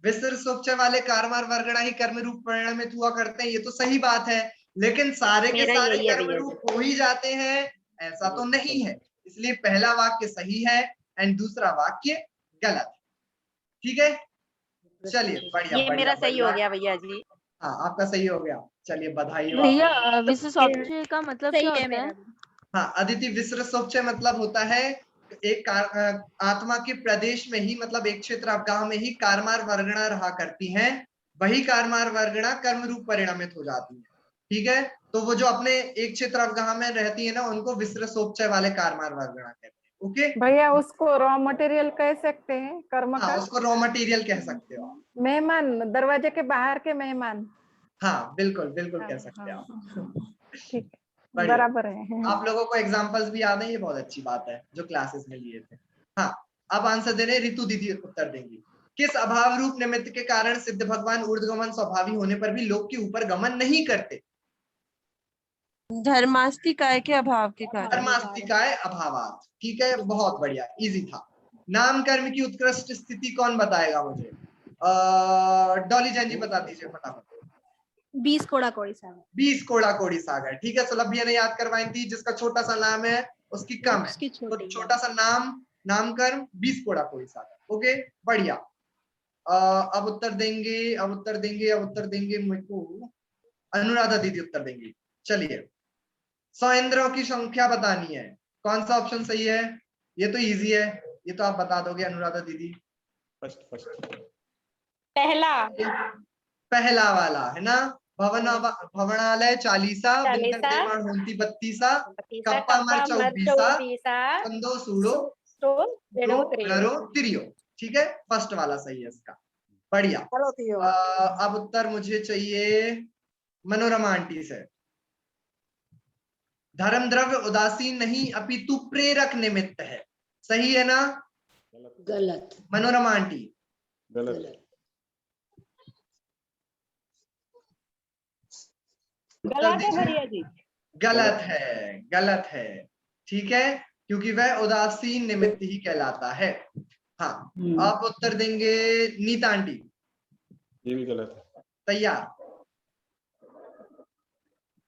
विसर्गोपचय वाले कारवार वर्गणा ही कर्म रूप परिणमित हुआ करते हैं, ये तो सही बात है, लेकिन सारे के सारे कर्म रूप हो ही जाते हैं ऐसा तो नहीं है, इसलिए पहला वाक्य सही है एंड दूसरा वाक्य गलत, ठीक है। चलिए बढ़िया, ये मेरा सही हो गया भैया जी। हाँ, आपका सही हो गया, चलिए बधाई हो। भैया विसर्गोपचय का मतलब क्या होता है? हाँ अदिति, विसर्गोपचय मतलब होता है एक आत्मा के प्रदेश में ही, मतलब एक क्षेत्र अवगाह में ही कारमार वर्गणा रहा करती हैं, वही कारमार वर्गणा कर्म रूप परिणमित हो जाती है। ठीक है, तो वो जो अपने एक क्षेत्र अवगाह में रहती है ना, उनको विसृत सोपचय वाले कारमार वर्गणा कहते हैं। ओके भैया उसको रॉ मटेरियल कह सकते हैं, कर्म हाँ, का। उसको रॉ मटेरियल कह सकते हो। मेहमान, दरवाजे के बाहर के मेहमान। हाँ बिल्कुल बिल्कुल हाँ, कह सकते हैं आप। ठीक है, बढ़िया। बराबर है। आप लोगों को एग्जांपल्स भी याद है, ये बहुत अच्छी बात है जो क्लासेस में लिए थे। हाँ, अब आंसर दे रहे हैं, ऋतु दीदी उत्तर देंगी। किस अभाव रूप निमित्त के कारण सिद्ध भगवान ऊर्ध्वगमन स्वभावी होने पर भी लोक के ऊपर गमन नहीं करते? धर्मास्तिकाय के अभाव के कारण। धर्मास्तिकाय अभावात। ठीक है, बहुत बढ़िया, इजी था। नाम कर्म की उत्कृष्ट स्थिति कौन बताएगा मुझे? डॉली जैन जी बता दीजिए फटाफट। 20 कोड़ा कोड़ी सागर। 20 कोड़ा कोड़ी सागर। ठीक है, सुलभ भैया ने याद करवाई थी, जिसका छोटा सा नाम है उसकी कम है, तो छोटा सा नाम कर्म 20 कोड़ा कोड़ी सागर। ओके बढ़िया। अब उत्तर देंगे मेरे को अनुराधा दीदी उत्तर देंगी। चलिए, 100 इंद्रियों की संख्या बतानी है, कौन सा ऑप्शन सही है? ये तो इजी है, ये तो आप बता दोगे अनुराधा दीदी। फर्स्ट पहला वाला है ना, भवनालय 40, बिंदर निर्माण होंती 32, कप्पा मर 24, कंदो सूड़ो तिरियो। ठीक है, फर्स्ट वाला सही है इसका। बढ़िया। अब उत्तर मुझे चाहिए मनोरमा आंटी से। धर्म द्रव्य उदासीन नहीं अपितु प्रेरक निमित्त है, सही है ना? गलत। मनोरमा आंटी गलत। गलत है भैया जी। गलत है। ठीक है, क्योंकि वह उदासीन निमित्त ही कहलाता है। हाँ, आप उत्तर देंगे नीता आंटी। ये भी गलत है। तैयार?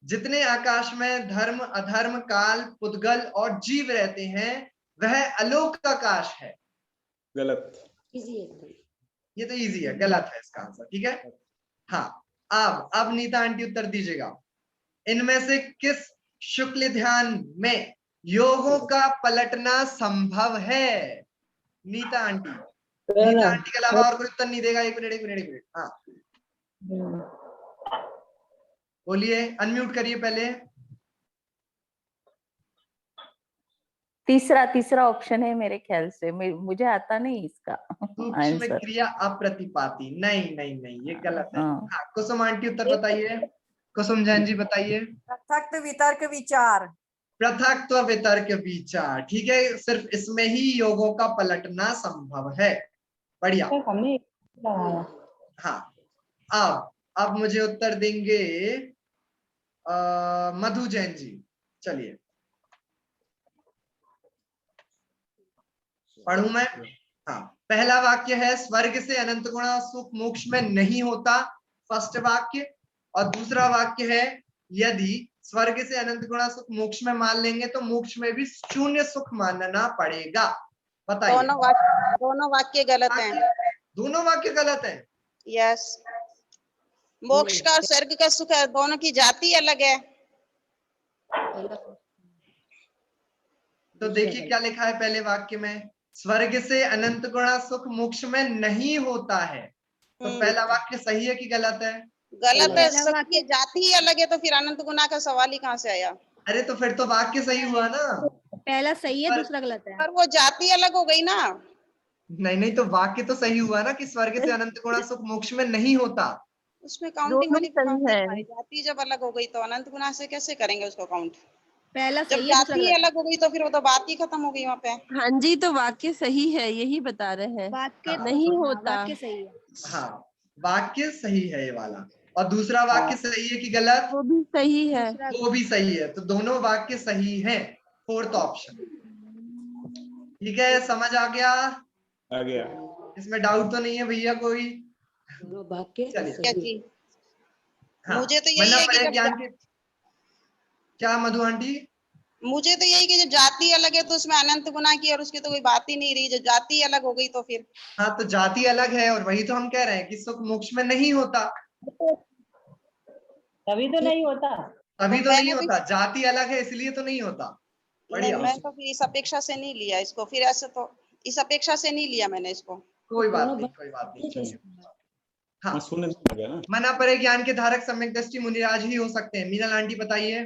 जितने आकाश में धर्म अधर्म काल पुद्गल और जीव रहते हैं वह अलोक आकाश है। गलत। ये तो इजी है, गलत है इसका आंसर। ठीक है, हाँ। अब नीता आंटी उत्तर दीजिएगा। इनमें से किस शुक्ल ध्यान में योगों का पलटना संभव है? नीता आंटी के अलावा और कोई उत्तर नहीं देगा। एक मिनट। हाँ बोलिए, अनम्यूट करिए पहले। तीसरा ऑप्शन है मेरे ख्याल से, मुझे आता नहीं इसका आंसर। क्रिया अप्रतिपाती। नहीं, ये गलत है। हाँ, कुसुम आंटी उत्तर बताइए। कुसुम जैन जी बताइए। पृथक वितर्क विचार। पृथक्त्व वितर्क विचार। ठीक है, सिर्फ इसमें ही योगों का पलटना संभव है। बढ़िया। हाँ, अब मुझे उत्तर देंगे मधु जैन जी। चलिए पढ़ूं मैं? हाँ, पहला वाक्य है स्वर्ग से अनंत गुणा सुख मोक्ष में नहीं होता, फर्स्ट वाक्य। और दूसरा वाक्य है यदि स्वर्ग से अनंत गुणा सुख मोक्ष में मान लेंगे तो मोक्ष में भी शून्य सुख मानना पड़ेगा। बताइए। दोनों वाक्य गलत हैं। दोनों वाक्य गलत है। यस, मोक्ष का और स्वर्ग का सुख है, दोनों की जाति अलग है। तो देखिए क्या लिखा है पहले वाक्य में, स्वर्ग से अनंत गुणा सुख मोक्ष में नहीं होता है। तो पहला वाक्य सही है कि गलत है? गलत है, सबकी जाति ही अलग है, तो फिर अनंत गुना का सवाल ही कहाँ से आया? अरे तो फिर तो वाक्य सही हुआ ना। पहला सही है, दूसरा गलत है। पर वो जाति अलग हो गई ना। नहीं, तो वाक्य तो सही हुआ ना कि स्वर्ग से अनंत गुणा सुख मोक्ष में नहीं होता। उसमें काउंटिंग वाली जाति जब अलग हो गई तो अनंत गुना से कैसे करेंगे उसको काउंट? पहला जब जाति अलग हो गई तो फिर वो तो बात ही खत्म हो गई वहाँ पे। हाँ जी, तो वाक्य सही है, यही बता रहे हैं। वाक्य नहीं होता। वाक्य सही है। हाँ, वाक्य सही है ये वाला। और दूसरा वाक्य सही है कि गलत? वो भी सही है। वो भी सही है, तो दोनों वाक्य सही हैं। Fourth option. ठीक है, समझ आ गया? आ गया। इसमें डाउट तो नहीं है भैया कोई? चलिए। हाँ, मुझे तो यही है कि जब क्या मधु आंटी? मुझे तो यही कि जब जाति अलग है तो उसमें अनंत गुना की और उसकी तो कोई बात ही नहीं रही। जब जाति अलग हो गई तो फिर। हाँ, तो जाति अलग है और वही तो हम कह रहे हैं कि सुख मोक्ष में नहीं होता। तभी तो नहीं होता। अभी तो नहीं होता, जाति अलग है इसलिए तो नहीं होता। बढ़िया। मैं तो इस अपेक्षा से नहीं लिया इसको, फिर ऐसे तो इस अपेक्षा से नहीं लिया मैंने इसको। कोई बात नहीं। हाँ, सुनने लग गया ना। मना परे ज्ञान के धारक सम्यक दृष्टि मुनिराज ही हो सकते हैं। मीनल आंटी बताइए,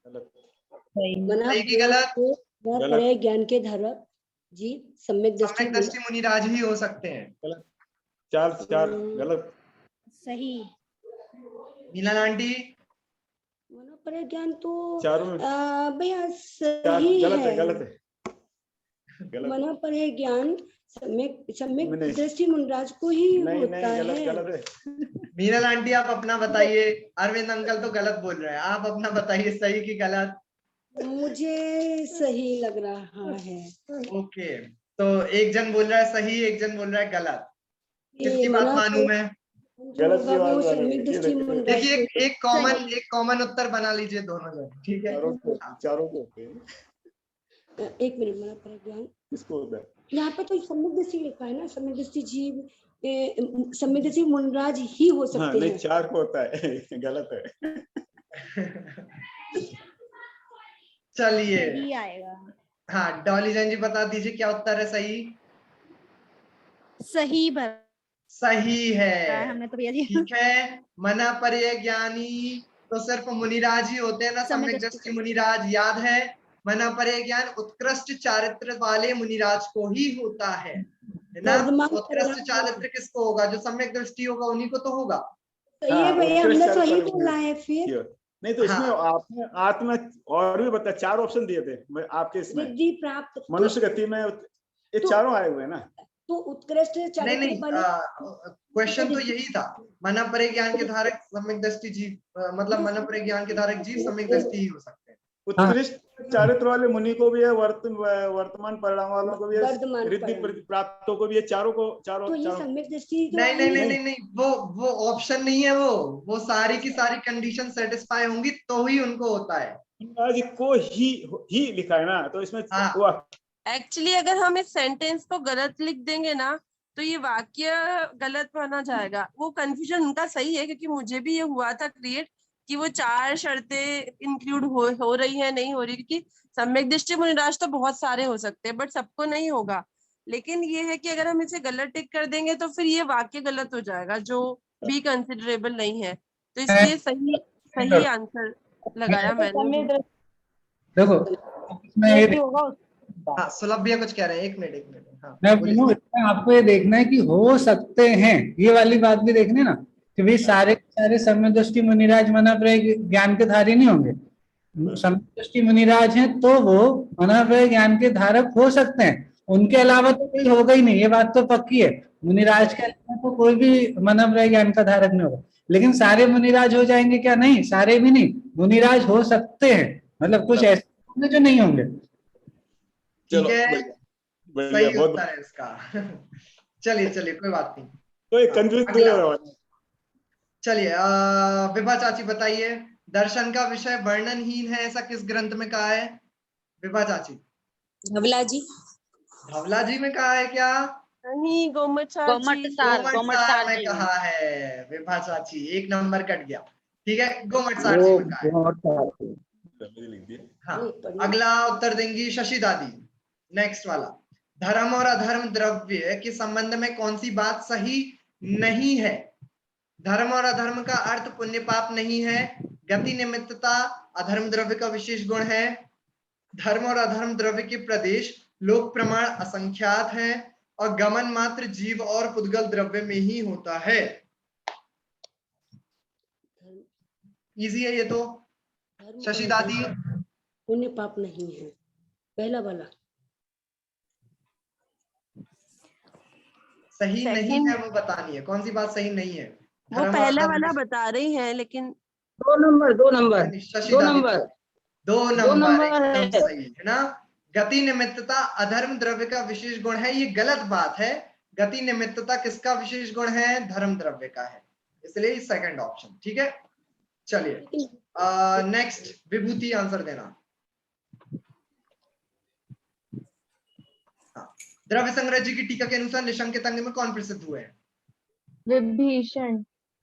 गलत। मना सही की गलत? परे ज्ञान के धारक जी सम्यक दृष्टि मुनिराज ही हो सकते हैं। गलत। 4 गलत। सही। मीनल आंटी, मना परे ज्ञान तो चारों में भैया सही गलत है। गलत है। गलत। मना परे ज्ञान सम्यक नहीं। दृष्टि मुनिराज को ही होता गलत है। गलत है। मीनल आंटी आप अपना बताइए। अरविंद अंकल तो गलत बोल रहे हैं, आप अपना बताइए सही की गलत। मुझे सही लग रहा है। ओके, तो एक जन बोल रहा है सही, एक जन बोल रहा है गलत। किसकी बात मना मानूं मैं? गलत की बात वो वाली सम्यक है। दृष्टि मुनिराज देखिए को एक कॉमन उत्तर बना लीजिए दोनों जन, ठीक है? चारों को होते हैं। एक मिनट, मना परे ज्ञान किसको होता है? यहाँ पे तो सम्यक दृष्टि लिखा है ना, सम्यक दृष्टि जीव सम्यक दृष्टि मुनिराज ही हो हाँ, सकते नहीं हैं। 4 को होता है। गलत है। चलिए, सही आएगा। हाँ डॉली जैन जी बता दीजिए क्या उत्तर है सही? सही भरा सही है, हमने तो भैया जी। ठीक है। मना परे ज्ञानी तो सिर्फ मुनिराज ही होते हैं ना, सम्यक दृष्टि मुनिराज, याद है? मना परे ज्ञान उत्कृष्ट चारित्र वाले मुनिराज को ही होता है ना? उत्कृष्ट चारित्र किसको होगा? जो सम्यक दृष्टि होगा उन्हीं को तो होगा। सही है भैया, हमने सही बोला है फिर। नहीं तो इसमें आपने आत्मा और भी बता 4 ऑप्शन दिए थे मैं आपके इसमें। रिद्धि प्राप्त मनुष्य गति में ये चारों आए हुए हैं ना। तो उत्कृष्ट नहीं, क्वेश्चन तो यही था। मना परे ज्ञान के धारक सम्यक दृष्टि जीव, मतलब मना परे ज्ञान के धारक जीव सम्यक दृष्टि ही हो सकते हैं। उत्कृष्ट चारित्र वाले मुनि को भी है, वर्तमान परिणाम वालों को भी है, रिद्धि प्राप्तों को भी है, चारों तो ये सम्यक दृष्टि नहीं, वो ऑप्शन नहीं है। वो सारी की सारी कंडीशन सेटिस्फाई होंगी तो ही उनको होता है। को ही लिखा है ना, तो इसमें एक्चुअली अगर हम इस सेंटेंस को गलत लिख देंगे ना तो ये वाक्य गलत माना जाएगा। वो कंफ्यूजन उनका सही है, क्योंकि मुझे भी ये हुआ था क्रिएट कि वो 4 शर्तें इंक्लूड हो रही है नहीं हो रही, क्योंकि सम्यक दृष्टि मुनिराज तो बहुत सारे हो सकते हैं बट सबको नहीं होगा। लेकिन ये है कि अगर हम इसे गलत टिक कर देंगे तो फिर ये वाक्य गलत हो जाएगा, जो भी कंसिडरेबल नहीं है। तो इसलिए सही आंसर लगाया मैंने। देखो हाँ, सुलभ भैया कुछ कह रहे हैं। एक मिनट। हाँ, मैं बोलूं, इसमें आपको ये देखना है कि हो सकते हैं, ये वाली बात भी देखनी ना कि भाई सारे सम्यक दृष्टि मुनिराज मना परे ज्ञान के धारी नहीं होंगे। सम्यक दृष्टि मुनिराज हैं तो वो मना परे ज्ञान के धारक हो सकते हैं, उनके अलावा तो कोई होगा ही नहीं, ये बात तो पक्की है। मुनिराज के अलावा तो कोई भी मना परे ज्ञान का धारक नहीं होगा। लेकिन सारे मुनिराज हो जाएंगे क्या? नहीं, सारे भी नहीं, मुनिराज हो सकते हैं, मतलब कुछ ऐसे होंगे जो नहीं होंगे। ठीक है, सही उत्तर है इसका। चलिए कोई बात नहीं। तो एक कंफ्यूज। चलिए विभा चाची बताइए, दर्शन का विषय वर्णनहीन है ऐसा किस ग्रंथ में कहा है? विभा चाची। धवला जी में कहा है क्या? नहीं, गोमट सार में कहा है। विभा चाची 1 नंबर कट गया। ठीक है, गोमट सार जी में कहा है। हाँ, अगला उत्तर देंगी शशि दादी। नेक्स्ट वाला, धर्म और अधर्म द्रव्य के संबंध में कौन सी बात सही नहीं है? धर्म और अधर्म का अर्थ पुण्य पाप नहीं है, गति निमित्तता अधर्म द्रव्य का विशेष गुण है, धर्म और अधर्म द्रव्य के प्रदेश लोक प्रमाण असंख्यात हैं और गमन मात्र जीव और पुद्गल द्रव्य में ही होता है। इजी है ये तो। शशि दादी। पुण्य पाप नहीं है, पहला वाला सही नहीं है, वो बतानी है कौन सी बात सही नहीं है। वो पहला वाला बता रही है, लेकिन 2 नंबर सही है ना। गति निमित्तता अधर्म द्रव्य का विशेष गुण है, ये गलत बात है। गति निमित्तता किसका विशेष गुण है? धर्म द्रव्य का है, इसलिए सेकंड ऑप्शन। ठीक है, चलिए नेक्स्ट विभूति आंसर देना। द्रव्य संग्रह जी की टीका के अनुसार निशंकित अंग में कौन प्रसिद्ध हुए हैं?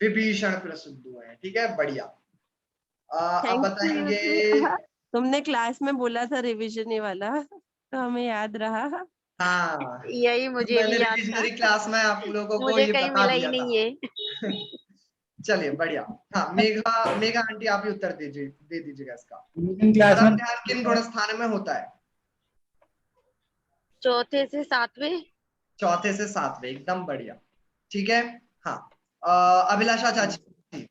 विभीषण प्रसिद्ध हुए हैं। ठीक है, बढ़िया। अब बताएंगे। तुमने क्लास में बोला था रिवीजन वाला, तो हमें याद रहा। हाँ, यही मुझे मैंने भी याद था। रिविजनरी क्लास में आप लोगों को मुझे ये कहीं बता मिला ही दिया नहीं था। ये। चलिए बढ़िया। हाँ, मेघा मेघा आंटी आप ही उत्तर दे दीजिएगा इसका। क्लास परम में ध्यान किन गुण स्थान में होता है? चौथे से सातवें। चौथे से सातवें, एकदम बढ़िया। ठीक है। हाँ, अभिलाषा चाची,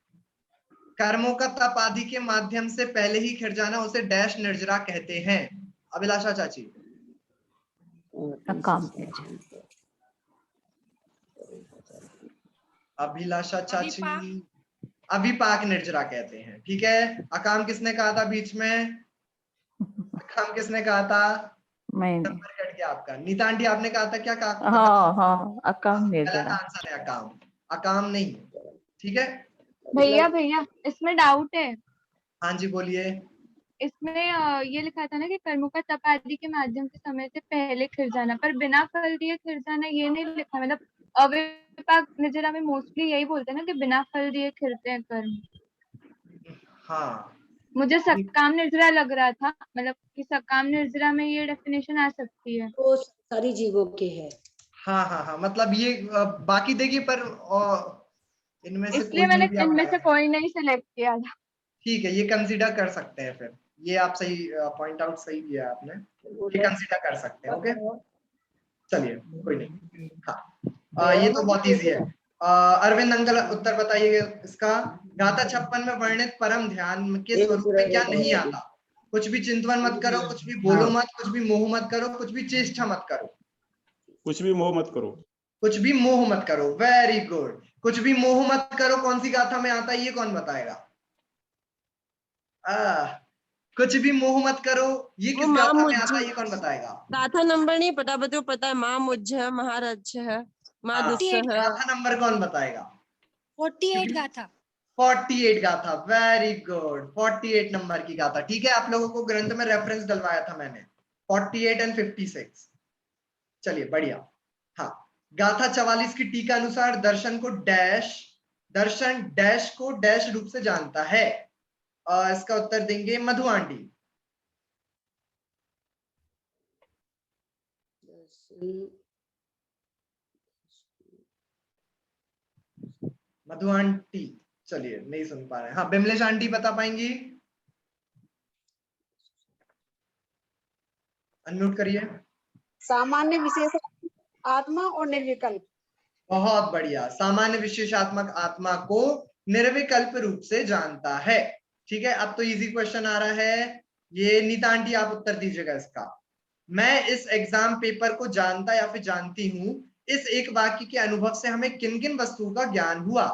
कर्मों का तप आदि के माध्यम से पहले ही खिड़ जाना उसे डैश निर्जरा कहते हैं। अभिलाषा चाची। अकाम अभिलाषा चाची अभिपाक निर्जरा कहते हैं। ठीक है। अकाम किसने कहा था बीच में? अकाम किसने कहा था? मैंने। नंबर कट गया आपका। नीता आंटी आपने कहा था क्या कहा? हाँ हाँ, अकाम गलत निर्जरा। आंसर है अकाम। अकाम नहीं। ठीक है। भैया भैया इसमें डाउट है। हाँ जी बोलिए। इसमें ये लिखा था ना कि कर्मों का तप आदि के माध्यम से समय से पहले खिड़ जाना, पर बिना फल दिए खिड़ जाना ये नहीं लिखा। मतलब अविपाक निर्जरा में मोस्टली यही बोलते हैं ना कि बिना फल दिए खिड़ते हैं कर्म। हाँ, मुझे सकाम निर्जरा लग रहा था, मतलब कि सकाम निर्जरा में ये डेफिनेशन आ सकती है। वो सारी जीवों के है। हाँ हाँ हाँ, मतलब ये बाकी देखिए, पर इनमें से इसलिए कोई मैंने भी आप इनमें लगा से सकते कोई नहीं सिलेक्ट किया था। ठीक है, ये कंसीडर कर सकते हैं फिर। ये आप सही पॉइंट आउट सही किया आपने, ये कंसीडर कर सकते हैं। ओके, चलिए कोई नहीं। हाँ, ये तो बहुत इजी है। अरविंद अंकल उत्तर बताइएगा इसका। गाथा 56 में वर्णित परम ध्यान के स्वरूप में क्या नहीं आता? कुछ भी चिंतन मत करो, कुछ भी बोलो मत, कुछ भी मोह मत करो, कुछ भी चेष्टा मत करो। कुछ भी मोह मत करो। कुछ भी मोह मत करो, वेरी गुड। कुछ भी मोह मत करो कौन सी गाथा में आता है, ये कौन बताएगा? कुछ भी मोह मत करो, ये किस गाथा में आता है, ये कौन बताएगा? गाथा नंबर नहीं पता, बतो पता है माँ मुझ है, महाराज है, माँ दुस्सह है। गाथा नंबर कौन बताएगा? 48 गाथा। 48 गाथा, वेरी गुड। 48 नंबर की गाथा। ठीक है, आप लोगों को ग्रंथ में रेफरेंस डलवाया था मैंने, 48 एंड 56। चलिए बढ़िया। हाँ, गाथा 44 की टीका अनुसार दर्शन डैश को डैश रूप से जानता है। इसका उत्तर देंगे मधु आंटी। मधु आंटी, चलिए नहीं सुन पा रहे। हाँ, बिमलेश आंटी बता पाएंगी? अनम्यूट करिए। सामान्य विशेष आत्मा और निर्विकल्प। बहुत बढ़िया। सामान्य विशेषात्मक आत्मा को निर्विकल्प रूप से जानता है। ठीक है, अब तो इजी क्वेश्चन आ रहा है। ये नीता आंटी आप उत्तर दीजिएगा इसका। मैं इस एग्जाम पेपर को जानता या फिर जानती हूँ, इस एक वाक्य के अनुभव से हमें किन किन वस्तुओं का ज्ञान हुआ?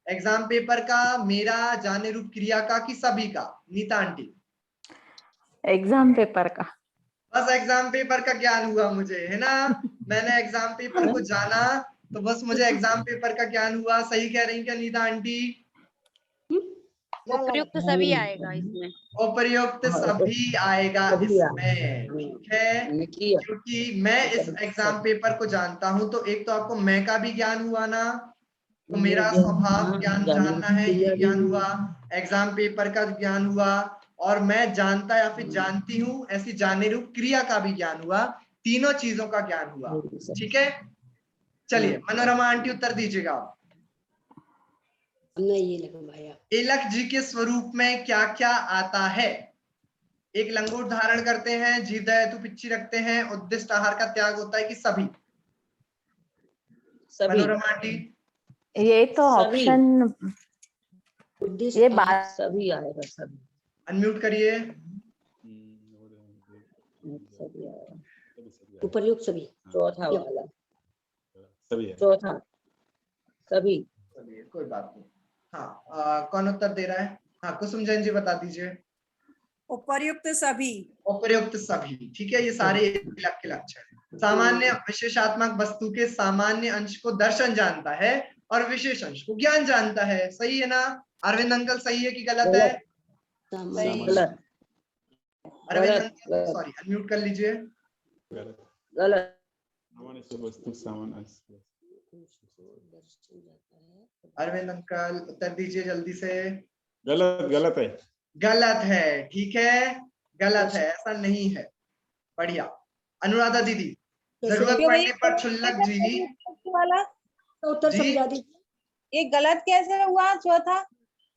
एग्जाम पेपर का, मेरा, जाने रूप क्रिया का, कि सभी का? नीता आंटी। एग्जाम पेपर का। बस एग्जाम पेपर का ज्ञान हुआ मुझे, है ना? मैंने एग्जाम पेपर को जाना तो बस मुझे एग्जाम पेपर का ज्ञान हुआ। सही कह रही क्या नीता आंटी? उपयुक्त सभी आएगा इसमें। उपर्युक्त सभी आएगा इसमें। ठीक है, क्योंकि मैं इस एग्जाम पेपर को जानता हूं, तो एक तो आपको मैं का भी ज्ञान हुआ ना, तो मेरा स्वभाव ज्ञान जानना है, ये ज्ञान हुआ। एग्जाम पेपर का ज्ञान हुआ, और मैं जानता या फिर जानती हूँ ऐसी जाने रूप क्रिया का भी ज्ञान हुआ। तीनों चीजों का ज्ञान हुआ। ठीक है, चलिए मनोरमा आंटी उत्तर दीजिएगा। एलख जी के स्वरूप में क्या क्या आता है? एक लंगोट धारण करते हैं, जीव दया हेतु पिच्ची रखते हैं, उद्दिष्ट आहार का त्याग होता है, कि सभी? मनोरमा आंटी। ये तो ऑप्शन, ये बात सभी आएगा, सभी। अनम्यूट करिए। उपर्युक्त सभी। चौथा वाला सभी है। चौथा सभी। चलिए कोई बात नहीं। हाँ, कौन उत्तर दे रहा है? हाँ, कुसुम जैन जी बता दीजिए। उपर्युक्त सभी। उपर्युक्त सभी। ठीक है, ये सारे इलख के लक्षण। सामान्य विशेषात्मक वस्तु के सामान्य अंश को दर्शन जानता है और विशेष अंश को ज्ञान जानता है। सही है ना? अरविंद अंकल सही है कि गलत है? गलत। अरविंद अंकल सॉरी, अनम्यूट कर लीजिए। गलत। अरविंद अंकल उत्तर दीजिए जल्दी से। गलत है। गलत है। ठीक है, गलत है, ऐसा नहीं है। बढ़िया। अनुराधा दीदी। जरूरत क्यों पड़ने भैया पर क्षुल्लक जी वाला उत्तर जी समझा दीजिए। ये गलत कैसे हुआ चौथा?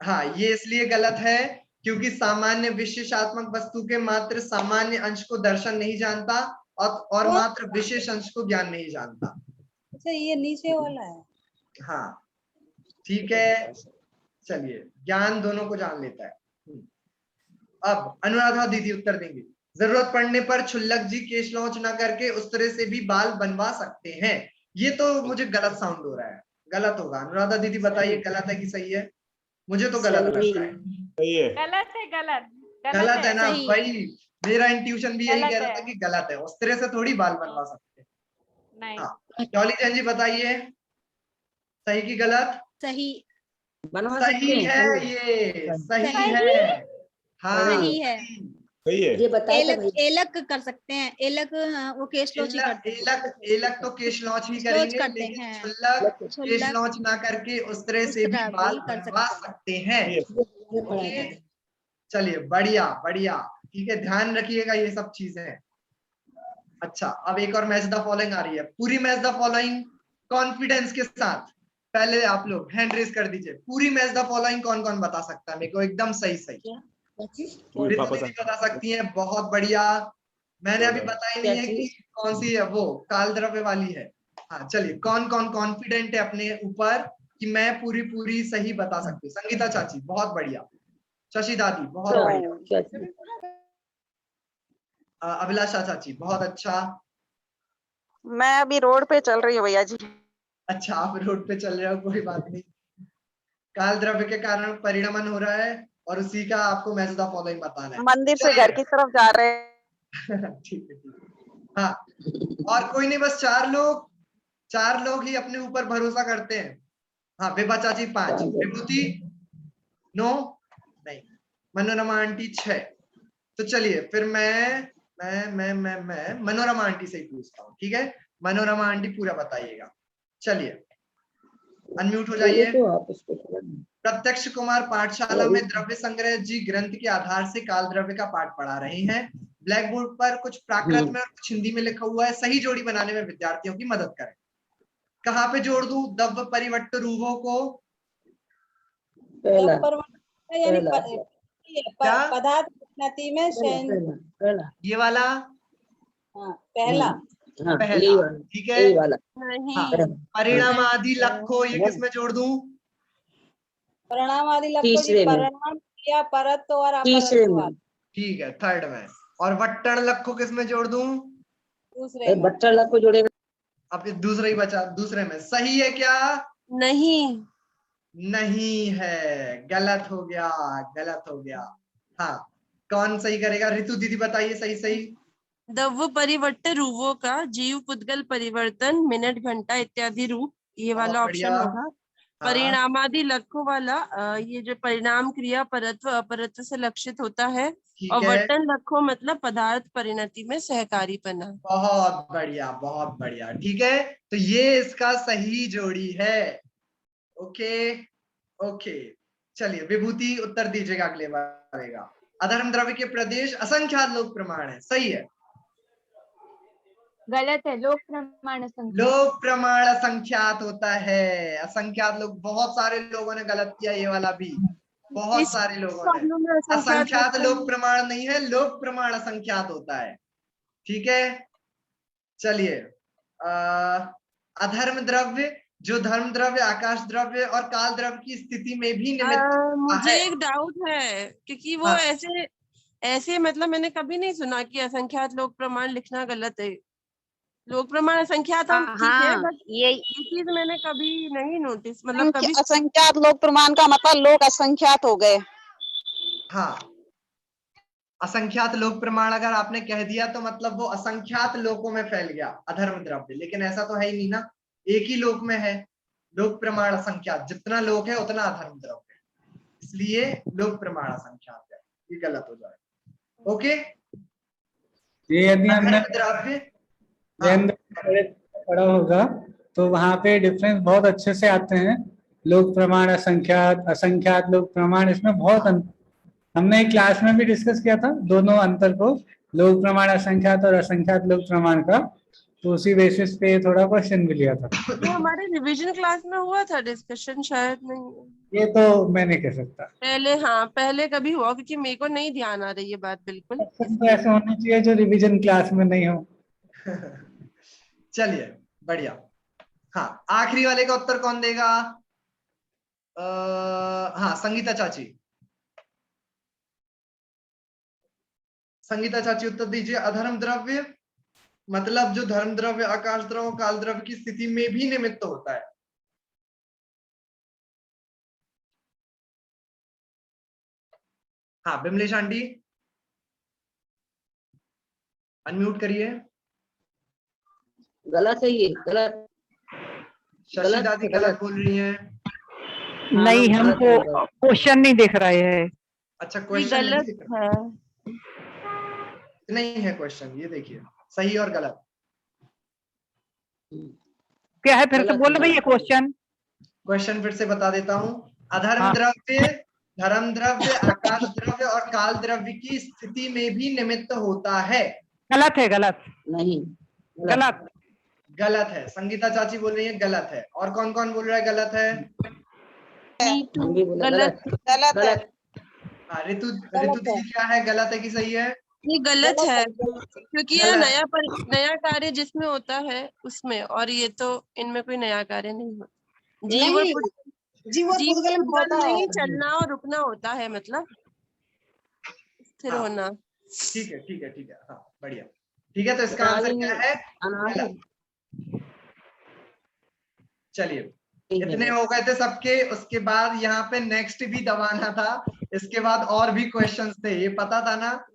हाँ, ये इसलिए गलत है क्योंकि सामान्य विशेषात्मक वस्तु के मात्र सामान्य अंश को दर्शन नहीं जानता और मात्र विशेष अंश को ज्ञान नहीं जानता। अच्छा, ये नीचे वाला है। हाँ ठीक है, चलिए ज्ञान दोनों को जान लेता है। अब अनुराधा दीदी उत्तर देंगे। जरूरत पड़ने पर क्षुल्लक जी केश लॉन्च न करके उस तरह से भी बाल बनवा सकते हैं। ये तो मुझे गलत साउंड हो रहा है, गलत होगा। अनुराधा दीदी बताइए गलत है कि सही है? मुझे तो गलत लग रहा है। सही है। गलत है, गलत गलत है ना सही। भाई, मेरा इंट्यूशन भी यही गलत कह रहा है। था कि गलत है, उस तरह से थोड़ी बाल बनवा सकते हैं। नहीं। हाँ डॉली जैन जी बताइए सही की गलत? सही। बनवा सही सकते हैं, है, सही ये सही सही है। हाँ सही है। सही है। ये बताया था एलक भाई। एलक कर सकते हैं, एलक वो केश लॉन्च ही करते हैं। एलक तो केश लॉन्च ही लॉन्च करेंगे, करते लेकिन हैं। क्षुल्लक केश क्षुल्लक लॉन्च ना करके उस तरह उस से भी तरह बाल भी कर बनवा सकते हैं। ओके, चलिए बढ़िया बढ़िया, ठीक है, ध्यान रखिएगा ये सब चीजें। अच्छा, अब एक और मैच द फॉलोइंग आ रही है, पूरी मैच द फॉलोइंग कॉन्फिडेंस के साथ। पहले आप लोग हैंड रेज कर दीजिए। पूरी मैच द फॉलोइंग कौन कौन बता सकता है मेरे को एकदम सही सही? रितु दीदी बता सकती है, बहुत बढ़िया। मैंने अभी बताई नहीं है कि कौन सी है, वो काल द्रव्य वाली है। हाँ चलिए, कौन कौन कॉन्फिडेंट है अपने ऊपर कि मैं पूरी पूरी सही बता सकती हूँ? संगीता चाची बहुत बढ़िया, शशि दादी बहुत बढ़िया, अभिलाषा चाची बहुत अच्छा। मैं अभी रोड पे चल रही हूँ भैया जी। अच्छा, आप रोड पे चल रहे हो, कोई बात नहीं। काल द्रव्य के कारण परिणमन हो रहा है और उसी का आपको मैच द फॉलोइंग बताना है। मंदिर से घर की तरफ जा रहे हैं। ठीक है ठीक है। हाँ, और कोई नहीं, बस चार लोग ही अपने ऊपर भरोसा करते हैं। हाँ, विभा चाची 5, विभूति 9 नहीं, मनोरमा आंटी 6। तो चलिए फिर मैं मनोरमा आंटी से ही पूछता हूँ, ठीक है? मनोरमा आंटी पूरा बताइएगा। चलिए अनम्यूट हो जाइए। प्रत्यक्ष कुमार पाठशाला में द्रव्य संग्रह जी ग्रंथ के आधार से काल द्रव्य का पाठ पढ़ा रहे हैं। ब्लैक बोर्ड पर कुछ प्राकृत में और कुछ हिंदी में लिखा हुआ है, सही जोड़ी बनाने में विद्यार्थियों की मदद करें। कहाँ पे जोड़ दूं दव्य परिवट्ट रूपों को? यानी क्या? पदार्थ परिणति में ये वाला? हाँ, पहला पहला, ठीक है। हाँ, परिणाम आदि लक्ष्य, ये किसमें जोड़ दूं? परिणाम आदि लक्ष्य परिणाम या परत्व और अपरत्व। ठीक है, थर्ड में। और वट्टण लक्ष्य किसमें जोड़ दूं? दूसरे में। वट्टण लक्ष्य जोड़ेगा। अब दूसरा ही बचा, दूसरे में। सही है क्या? नहीं, नहीं है, गलत हो गया, गलत हो गया। हाँ, कौन सही करेगा? ऋतु दीदी बताइए सही सही। दव्य परिवर्त रूपों का जीव पुद्गल परिवर्तन मिनट घंटा इत्यादि रूप, ये वाला ऑप्शन होगा। परिणामादि लक्ष्यों वाला ये जो परिणाम क्रिया परत्व अपरत्व से लक्षित होता है। और वर्तन लक्ष्यों मतलब पदार्थ परिणति में सहकारी बना। बहुत बढ़िया, बहुत बढ़िया, ठीक है। तो ये इसका सही जोड़ी है। ओके ओके, चलिए विभूति उत्तर दीजिएगा अगले बार आएगा। अधर्म द्रव्य के प्रदेश असंख्यात लोक प्रमाण है, सही है? गलत है, लोक प्रमाण असंख्यात। लोक प्रमाण असंख्यात होता है, असंख्यात लोग, बहुत सारे लोगों ने गलत किया ये वाला भी, बहुत सारे लोगों ने। असंख्यात लोक प्रमाण नहीं है, लोक प्रमाण असंख्यात होता है, ठीक है। चलिए अधर्म द्रव्य, जो धर्म द्रव्य, आकाश द्रव्य और काल द्रव्य की स्थिति में भी निमित्त मुझे एक डाउट है, क्योंकि वो ऐसे मतलब मैंने कभी नहीं सुना कि असंख्यात लोक प्रमाण लिखना गलत है। लोक प्रमाण असंख्यात हम ठीक है, बट ये चीज मैंने कभी नहीं नोटिस, मतलब कभी असंख्यात लोक प्रमाण का मतलब लोग असंख्यात हो गए। हाँ, असंख्यात लोक प्रमाण अगर आपने कह दिया तो मतलब वो असंख्यात लोकों में फैल गया अधर्म द्रव्य, लेकिन ऐसा तो है ही नहीं ना, एक ही लोक में है। लोक प्रमाण असंख्यात, जितना लोक है उतना अधर्म द्रव्य है, इसलिए लोक प्रमाण असंख्यात है, ये गलत हो जाएगा। ओके, ये यदि हमने द्रव्य पढ़ा होगा तो वहां पे डिफरेंस बहुत अच्छे से आते हैं। लोक प्रमाण असंख्यात, असंख्यात लोक प्रमाण, इसमें बहुत हमने एक क्लास में भी डिस्कस किया था दोनों अंतर को, लोक प्रमाण असंख्यात और असंख्यात लोक प्रमाण का। तो उसी बेसिस पे थोड़ा क्वेश्चन भी लिया था। ये हमारे रिवीजन क्लास में हुआ था डिस्कशन, शायद नहीं ये तो मैं नहीं कह सकता। पहले, हाँ पहले कभी हुआ, क्योंकि मेरे को नहीं ध्यान आ रही है बात बिल्कुल। तो ऐसा होना चाहिए जो रिवीजन क्लास में नहीं हो। चलिए बढ़िया। हाँ, आखिरी वाले का उत्तर कौन देगा? हाँ, संगीता चाची। संगीता चाची उत्तर दीजिए। अधर्म द्रव्य मतलब जो धर्म द्रव्य, आकाश द्रव्य, काल द्रव्य की स्थिति में भी निमित्त होता है। हाँ, बिमलेश आंटी अनम्यूट करिए। गलत है ये, गलत। शशि दादी गलत बोल रही हैं। नहीं, हमको क्वेश्चन नहीं दिख रहा है। अच्छा, क्वेश्चन गलत है, नहीं है क्वेश्चन, ये देखिए सही और गलत क्या है, फिर से बोल भैया क्वेश्चन। क्वेश्चन फिर से बता देता हूँ। अधर्म द्रव्य, धर्म द्रव्य, आकाश द्रव्य और काल द्रव्य की स्थिति में भी निमित्त होता है। गलत है, गलत नहीं, गलत गलत है। संगीता चाची बोल रही है गलत है। और कौन कौन बोल रहा है गलत है? गलत गलत। हाँ, ऋतु दीदी क्या है, गलत है कि सही है? ये गलत है, क्योंकि यह नया कार्य जिसमें होता है उसमें, और ये तो इनमें कोई नया कार्य नहीं होता। जीव और पुद्गल नहीं, चलना और रुकना होता है, मतलब स्थिर होना। ठीक है, ठीक है, ठीक है। हाँ, बढ़िया। ठीक है, तो इसका आंसर क्या है? गलत। चलिए, इतने हो गए थे सबके। उसके बाद यहाँ पे नेक्स्ट भी दबाना था। इसके बाद और भी क्वेश्चंस थे, ये पता था ना।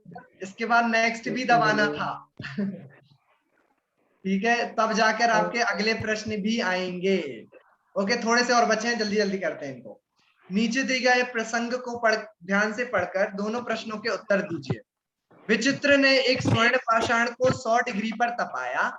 इसके बाद नेक्स्ट भी दबाना था। ठीक है, तब जाकर आपके अगले प्रश्न भी आएंगे। ओके, थोड़े से और बचे हैं, जल्दी जल्दी करते हैं इनको। नीचे दिए गए प्रसंग को ध्यान से पढ़कर दोनों प्रश्नों के उत्तर दीजिए। विचित्र ने एक स्वर्ण पाषाण को 100 डिग्री पर तपाया,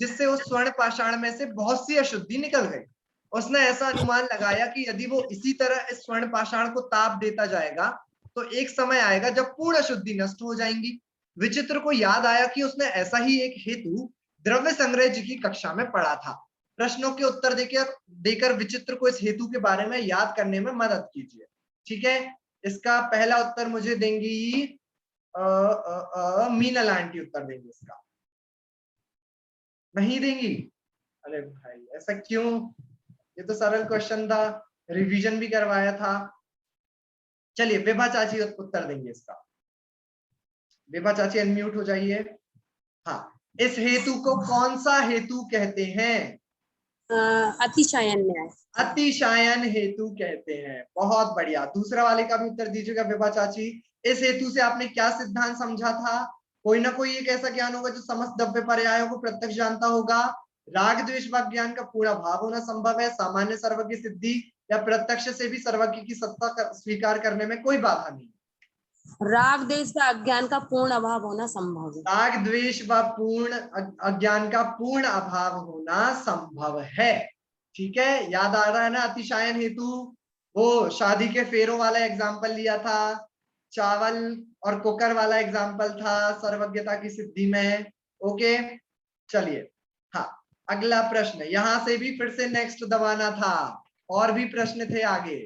जिससे उस स्वर्ण पाषाण में से बहुत सी अशुद्धि निकल गई। उसने ऐसा अनुमान लगाया कि यदि वो इसी तरह इस स्वर्ण पाषाण को ताप देता जाएगा तो एक समय आएगा जब पूर्ण अशुद्धि नष्ट हो जाएंगी। विचित्र को याद आया कि उसने ऐसा ही एक हेतु द्रव्य संग्रह जी की कक्षा में पढ़ा था। प्रश्नों के उत्तर देकर विचित्र को इस हेतु के बारे में याद करने में मदद कीजिए। ठीक है, इसका पहला उत्तर मुझे देंगी मीनल आंटी उत्तर देंगी। इसका नहीं देंगी? अरे भाई, ऐसा क्यों? ये तो सरल क्वेश्चन था, रिवीजन भी करवाया था। चलिए, विभा चाची उत्तर देंगे इसका। विभा चाची अनम्यूट हो जाइए। हाँ, इस हेतु को कौन सा हेतु कहते हैं? अतिशयन न्याय। अतिशयन हेतु कहते हैं। बहुत बढ़िया। दूसरा वाले का भी उत्तर दीजिएगा विभा चाची। इस हेतु से आपने क्या सिद्धांत समझा था? कोई ना कोई एक ऐसा ज्ञान होगा जो समस्त द्रव्य पर्यायों को प्रत्यक्ष जानता होगा। राग द्वेष भाव ज्ञान का पूरा भाव होना संभव है। सामान्य सर्वज्ञ सिद्धि या प्रत्यक्ष से भी सर्वज्ञ की सत्ता स्वीकार करने में कोई बाधा नहीं। राग द्वेष का अज्ञान का पूर्ण अभाव होना संभव है। राग द्वेष व पूर्ण अज्ञान का पूर्ण अभाव होना संभव है। ठीक है, याद आ रहा है ना? अतिशयन हेतु, वो शादी के फेरों वाला एग्जाम्पल लिया था, चावल और कुकर वाला एग्जाम्पल था सर्वज्ञता की सिद्धि में। ओके, चलिए। हाँ, अगला प्रश्न। यहां से भी फिर से नेक्स्ट दबाना था, और भी प्रश्न थे आगे।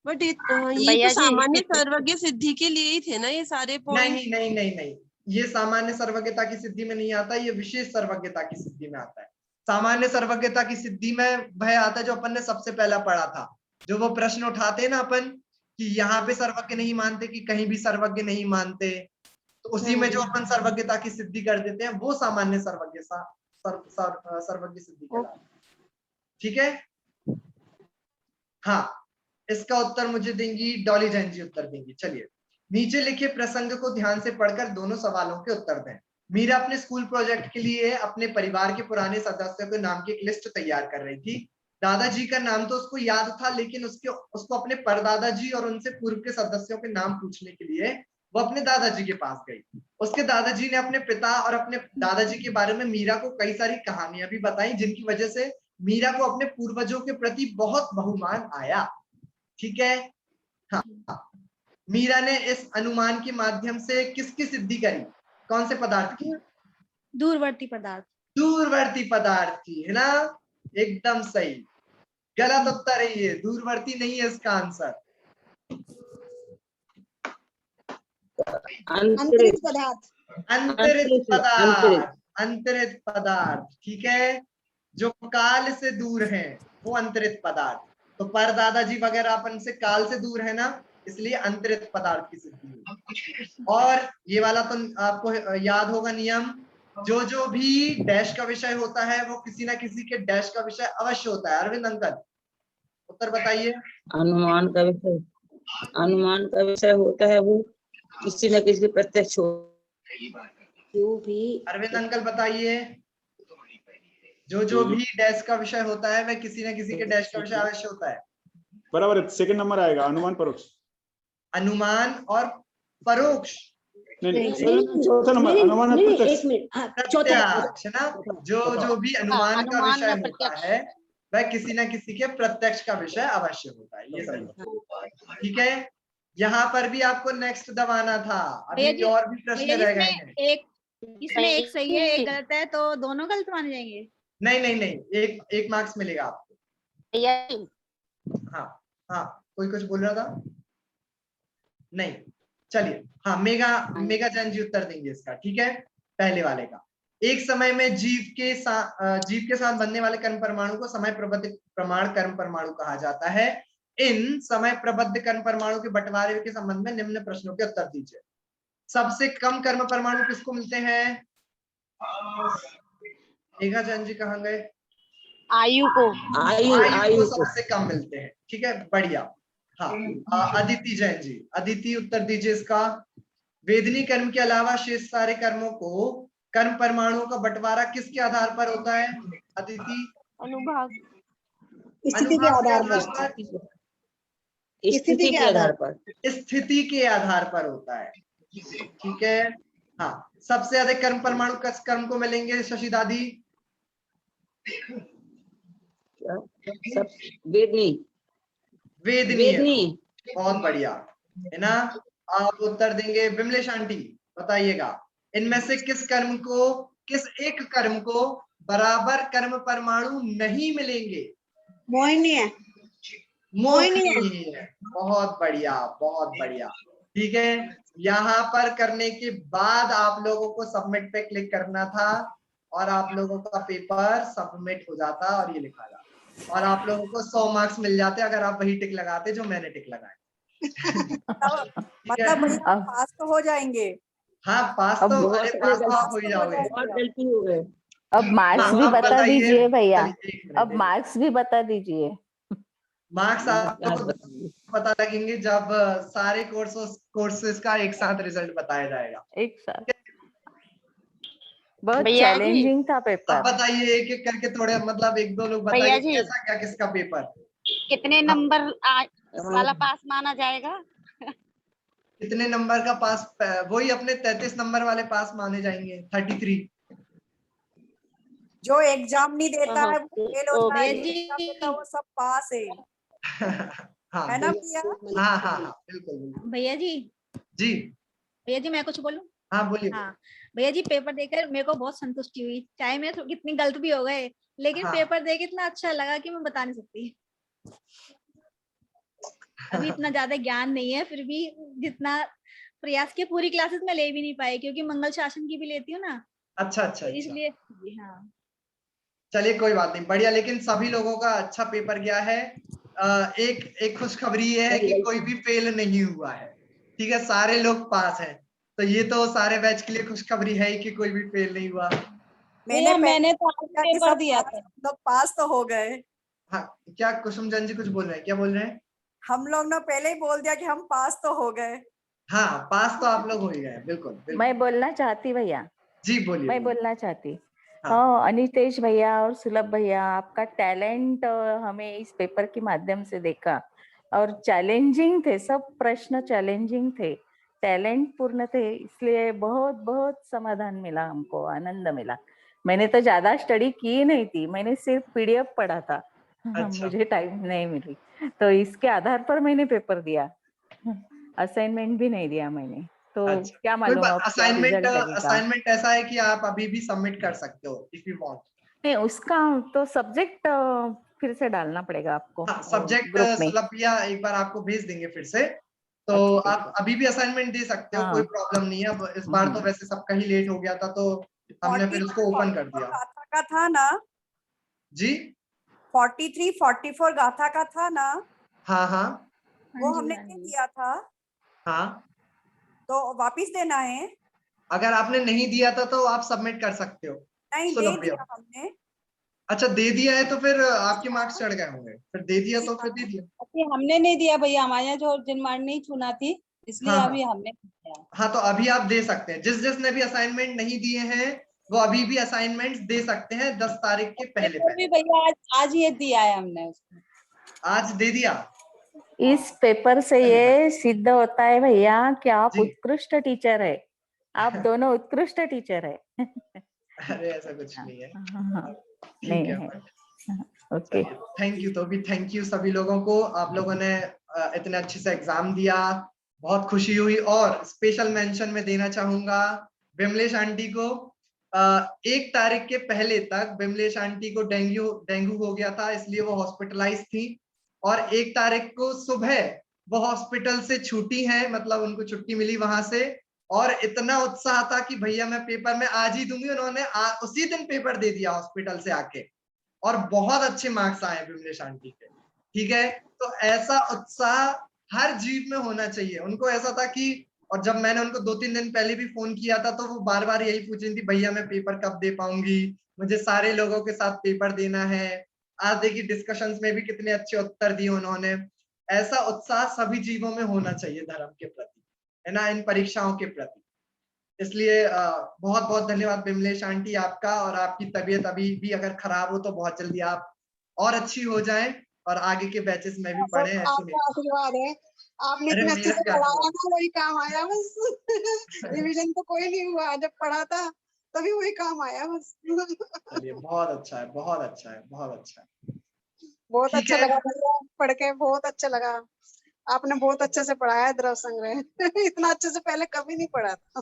बट ये तो सामान्य सर्वज्ञ सिद्धि के लिए ही थे ना ये सारे पॉइंट? नहीं नहीं नहीं नहीं, ये सामान्य सर्वज्ञता की सिद्धि में नहीं आता, ये विशेष सर्वज्ञता की सिद्धि में आता है। सामान्य सर्वज्ञता की सिद्धि में वह आता है जो अपन ने सबसे पहला पढ़ा था, जो वो प्रश्न उठाते हैं ना अपन कि यहाँ पे सर्वज्ञ नहीं मानते कि कहीं भी सर्वज्ञ नहीं मानते, तो उसी में जो अपन सर्वज्ञता की सिद्धि कर देते हैं वो सामान्य सर्वज्ञ सर्वज्ञ सिद्धि कहलाती है। ठीक है, हाँ, इसका उत्तर मुझे देंगी डॉली जैन जी, उत्तर देंगी। चलिए, नीचे लिखे प्रसंग को ध्यान से पढ़कर दोनों सवालों के उत्तर दें। मीरा अपने स्कूल प्रोजेक्ट के लिए अपने परिवार के पुराने सदस्यों के नाम की एक लिस्ट तैयार कर रही थी। दादाजी का नाम तो उसको याद था, लेकिन उसको अपने परदादाजी और उनसे पूर्व के सदस्यों के नाम पूछने के लिए वो अपने दादाजी के पास गई। उसके दादाजी ने अपने पिता और अपने दादाजी के बारे में मीरा को कई सारी कहानियां भी बताई, जिनकी वजह से मीरा को अपने पूर्वजों के प्रति बहुत बहुमान आया। ठीक है, हाँ, मीरा ने इस अनुमान के माध्यम से किसकी सिद्धि करी? कौन से पदार्थ की? दूरवर्ती पदार्थ। दूरवर्ती पदार्थी, है ना? एकदम सही। गलत उत्तर है ये, दूरवर्ती नहीं है इसका आंसर। अंतरिक्ष पदार्थ। अंतरित पदार्थ, अंतरित पदार्थ, ठीक है, जो काल से दूर है वो अंतरित पदार्थ। तो पर दादाजी वगैरह अपन से काल से दूर है ना, इसलिए अंतरित पदार्थ की सिद्धि हुई। और ये वाला तो आपको याद होगा नियम, जो जो भी डैश का विषय होता है वो किसी ना किसी के डैश का विषय अवश्य होता है। अरविंद अंकल उत्तर बताइए। अनुमान का विषय होता है वो किसी न किसी प्रत्यक्ष हो। जो भी अरविंद अंकल बताइए। जो भी डैश का विषय होता है वह किसी न किसी के डैश का विषय अवश्य होता है। बराबर है, सेकंड नंबर आएगा अनुमान परोक्ष। अनुमान और परोक्ष, नहीं, चौथा नंबर अनुमान और प्रत्यक्ष। प्रत्यक्ष है ना, जो भी अनुमान का विषय होता है वह किसी न किसी के प्रत्यक्ष का विषय अवश्य होता है। ये सही, ठीक है। यहाँ पर भी आपको नेक्स्ट दबाना था, अभी भी और भी प्रश्न रह गए हैं। इसमें एक सही है एक गलत है, तो दोनों गलत माने जाएंगे? नहीं, एक मार्क्स मिलेगा आपको। हाँ, कोई कुछ बोल रहा था? नहीं, चलिए। हाँ, मेगा जैन जी उत्तर देंगे इसका, ठीक है, पहले वाले का। एक समय में जीव के साथ बनने वाले कर्म परमाणु को समय प्रबद्ध प्रमाण कर्म परमाणु कहा जाता है। इन समय प्रबद्ध कर्म परमाणु के बंटवारे के संबंध में निम्न प्रश्नों के उत्तर दीजिए। सबसे कम कर्म परमाणु किसको मिलते हैं? मेघा जैन जी कहाँ गए? आयु को सबसे कम मिलते हैं, ठीक है, बढ़िया। हाँ, अदिति जैन जी, अदिति उत्तर दीजिए इसका। वेदनी कर्म के अलावा शेष सारे कर्मों को कर्म परमाणुओं का बंटवारा किसके आधार पर होता है? अदिति। अनुभाग। स्थिति के आधार पर। स्थिति के आधार पर। स्थिति के आधार पर होता है, ठीक है। हाँ, सबसे अधिक कर्म परमाणु किस कर्म को मिलेंगे शशि दादी? वेदनी। बहुत बढ़िया, है ना? आप उत्तर देंगे। विमलेश आंटी बताइएगा, इनमें से किस एक कर्म को बराबर कर्म परमाणु नहीं मिलेंगे? मोहिनी है। बहुत बढ़िया, ठीक है। यहाँ पर करने के बाद आप लोगों को सबमिट पे क्लिक करना था और आप लोगों का पेपर सबमिट हो जाता और ये लिखा जाता और आप लोगों को 100 मार्क्स मिल जाते अगर आप वही टिक लगाते जो मैंने टिक लगाए। मतलब पास तो हो जाएंगे। हाँ, पास तो आप हो ही जाओगे। बहुत गलती हो गए। अब मार्क्स भी बता दीजिए भैया, अब मार्क्स भी बता दीजिए। मार्क्स आपको पता लगेंगे जब सारे कोर्सेज का एक साथ रिजल्ट बताया जाएगा। एक साथ। बहुत चैलेंजिंग था पेपर। अब बताइए एक एक करके थोड़े, मतलब एक दो लोग बताइए कैसा क्या किसका पेपर? कितने नंबर वाला पास माना जाएगा? कितने नंबर का पास? वही अपने 33 नंबर वाले पास माने जाएंगे, 33। जो एग्जाम नहीं देता है वो फेल होता है, एग्जाम देता है वो सब पास है। है ना भैया? हाँ, बिल्कुल। भैया जी मैं कुछ बोलूं? हाँ, बोलिए। हाँ भैया जी, पेपर देकर मेरे को बहुत संतुष्टि हुई, चाहे मैं कितनी गलत भी हो गए, लेकिन पेपर देके इतना अच्छा लगा कि मैं बता नहीं सकती। अभी इतना ज्यादा ज्ञान नहीं है, फिर भी जितना प्रयास किया, पूरी क्लासेस में ले भी नहीं पाए क्योंकि मंगल शासन की भी लेती हूँ ना। अच्छा। इसलिए हाँ, चलिए कोई बात नहीं, बढ़िया। लेकिन सभी लोगों का अच्छा पेपर गया है। एक खुशखबरी ये है कि कोई भी फेल नहीं हुआ है, ठीक है, सारे लोग पास हैं। तो ये तो सारे बैच के लिए खुशखबरी है कि कोई भी फेल नहीं हुआ। मैंने तो पेपर दिया था, लोग पास तो हो गए। हाँ, क्या कुसुम जैन जी कुछ बोल रहे हैं? क्या बोल रहे हैं? हम लोग ने पहले ही बोल दिया कि हम पास तो हो गए। हाँ, पास तो आप लोग हो ही गए, बिल्कुल। मैं बोलना चाहती भैया। जी बोलिए। मैं बोलना चाहती। अनितेश भैया और सुलभ भैया, आपका टैलेंट हमें इस पेपर के माध्यम से देखा और चैलेंजिंग थे, सब प्रश्न चैलेंजिंग थे, टैलेंट पूर्ण थे, इसलिए बहुत बहुत समाधान मिला, हमको आनंद मिला। मैंने तो ज्यादा स्टडी की नहीं थी, मैंने सिर्फ पीडीएफ पढ़ा था। अच्छा। मुझे टाइम नहीं मिली, तो इसके आधार पर मैंने पेपर दिया, असाइनमेंट भी नहीं दिया मैंने, तो अच्छा, क्या कोई मालूम बात, अब क्या असाइनमेंट रिजल्ट लगेगा। असाइनमेंट ऐसा है कि आप अभी भी सबमिट कर सकते हो इफ यू वांट। नहीं, उसका तो सब्जेक्ट फिर से डालना पड़ेगा आपको हाँ, सब्जेक्ट ग्रुप में। सुलभिया एक बार आपको भेज देंगे फिर से, तो अच्छा, ठीक आप अभी भी असाइनमेंट दे सकते हो, हाँ। कोई प्रॉब्लम नहीं है। अब इस बार तो वैसे सबका ही लेट हो गया था, तो हमने फिर उसको ओपन कर दिया। गाथा का था ना जी 43 44 गाथा का था ना, हाँ हाँ वो हमने नहीं दिया था, हाँ, तो वापिस देना है। अगर आपने नहीं दिया था तो आप सबमिट कर सकते हो। नहीं, दे सुलभिया, दिया हमने। अच्छा दे दिया है तो फिर आपके मार्क्स चढ़ गए होंगे, फिर दे दिया तो फिर दे दिया। अभी हमने नहीं दिया भैया, हमारे यहाँ जो जिनमान नहीं चुना थी, इसलिए हाँ, अभी हमने नहीं दिया। हाँ, तो अभी आप दे सकते हैं। जिसने भी असाइनमेंट नहीं दिए हैं वो अभी भी असाइनमेंट्स दे सकते हैं 10 तारीख के पहले पेपर भी भैया आज ही दिया है हमने उसको। आज दे दिया। इस पेपर से ये सिद्ध होता है भैया कि आप जी। उत्कृष्ट टीचर है। आप दोनों उत्कृष्ट टीचर है। अरे ऐसा कुछ नहीं है, नहीं ठीक है। है। Okay, thank you. तो भी थैंक यू सभी लोगों को, आप लोगों ने इतने अच्छे से एग्जाम दिया, बहुत खुशी हुई। और स्पेशल मेंशन में देना चाहूंगा विमलेश आंटी को। 1 तारीख के पहले तक विमलेश आंटी को डेंगू हो गया था, इसलिए वो हॉस्पिटलाइज थी, और 1 तारीख को सुबह वो हॉस्पिटल से छुट्टी है, मतलब उनको छुट्टी मिली वहां से। और इतना उत्साह था कि भैया मैं पेपर में आज ही दूंगी, उन्होंने उसी दिन पेपर दे दिया हॉस्पिटल से आके, और बहुत अच्छे मार्क्स आए विमलेश आंटी के। ठीक है, तो ऐसा उत्साह हर जीव में होना चाहिए। उनको ऐसा था कि, और जब मैंने उनको 2-3 दिन पहले भी फोन किया था, तो वो बार बार यही पूछ रही थी, भैया मैं पेपर कब दे पाऊंगी, मुझे सारे लोगों के साथ पेपर देना है। आज देखिए डिस्कशंस में भी कितने अच्छे उत्तर दिए उन्होंने। ऐसा उत्साह सभी जीवों में होना चाहिए धर्म के प्रति, है ना, इन परीक्षाओं के प्रति। इसलिए बहुत बहुत धन्यवाद विमलेश आंटी आपका। और आपकी तबीयत अभी भी अगर खराब हो तो बहुत जल्दी आप और अच्छी हो जाएं, और आगे के बैचेस में भी पढ़े ऐसे में। आपका आशीर्वाद है, आपने अरे इतने अच्छे मेरा से क्या पढ़ाया ना, वही काम आया बस। रिवीजन तो कोई नहीं हुआ, जब पढ़ा था तभी वही काम आया बस। चलिए, बहुत अच्छा है, बहुत अच्छा है, बहुत अच्छा है। बहुत ठीक अच्छा है, लगा भैया, पढ़ के बहुत अच्छा लगा। आपने बहुत अच्छे से पढ़ाया द्रव संग्रह। इतना अच्छे से पहले कभी नहीं पढ़ा था।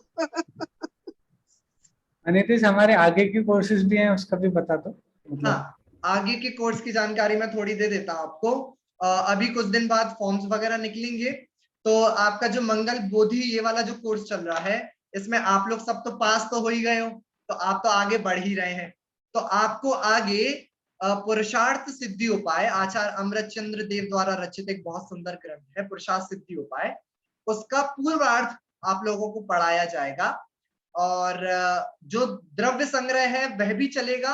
अनितीश, हमारे आगे के कोर्सेज भी हैं, उसका भी बता दो। हाँ, आगे के कोर्स की जानकारी मैं थोड़ी दे देता हूँ आपको। अभी कुछ दिन बाद फॉर्म्स वगैरह निकलेंगे, तो आपका जो मंगल बोधि ये वाला जो कोर्स चल रहा है, इसमें आप लोग सब तो पास तो हो ही गए हो, तो आप तो आगे बढ़ ही रहे हैं। तो आपको आगे पुरुषार्थ सिद्धि उपाय, आचार्य अमृतचंद्र देव द्वारा रचित एक बहुत सुंदर ग्रंथ है पुरुषार्थ सिद्धि उपाय, उसका पूर्वार्थ आप लोगों को पढ़ाया जाएगा। और जो द्रव्य संग्रह है वह भी चलेगा,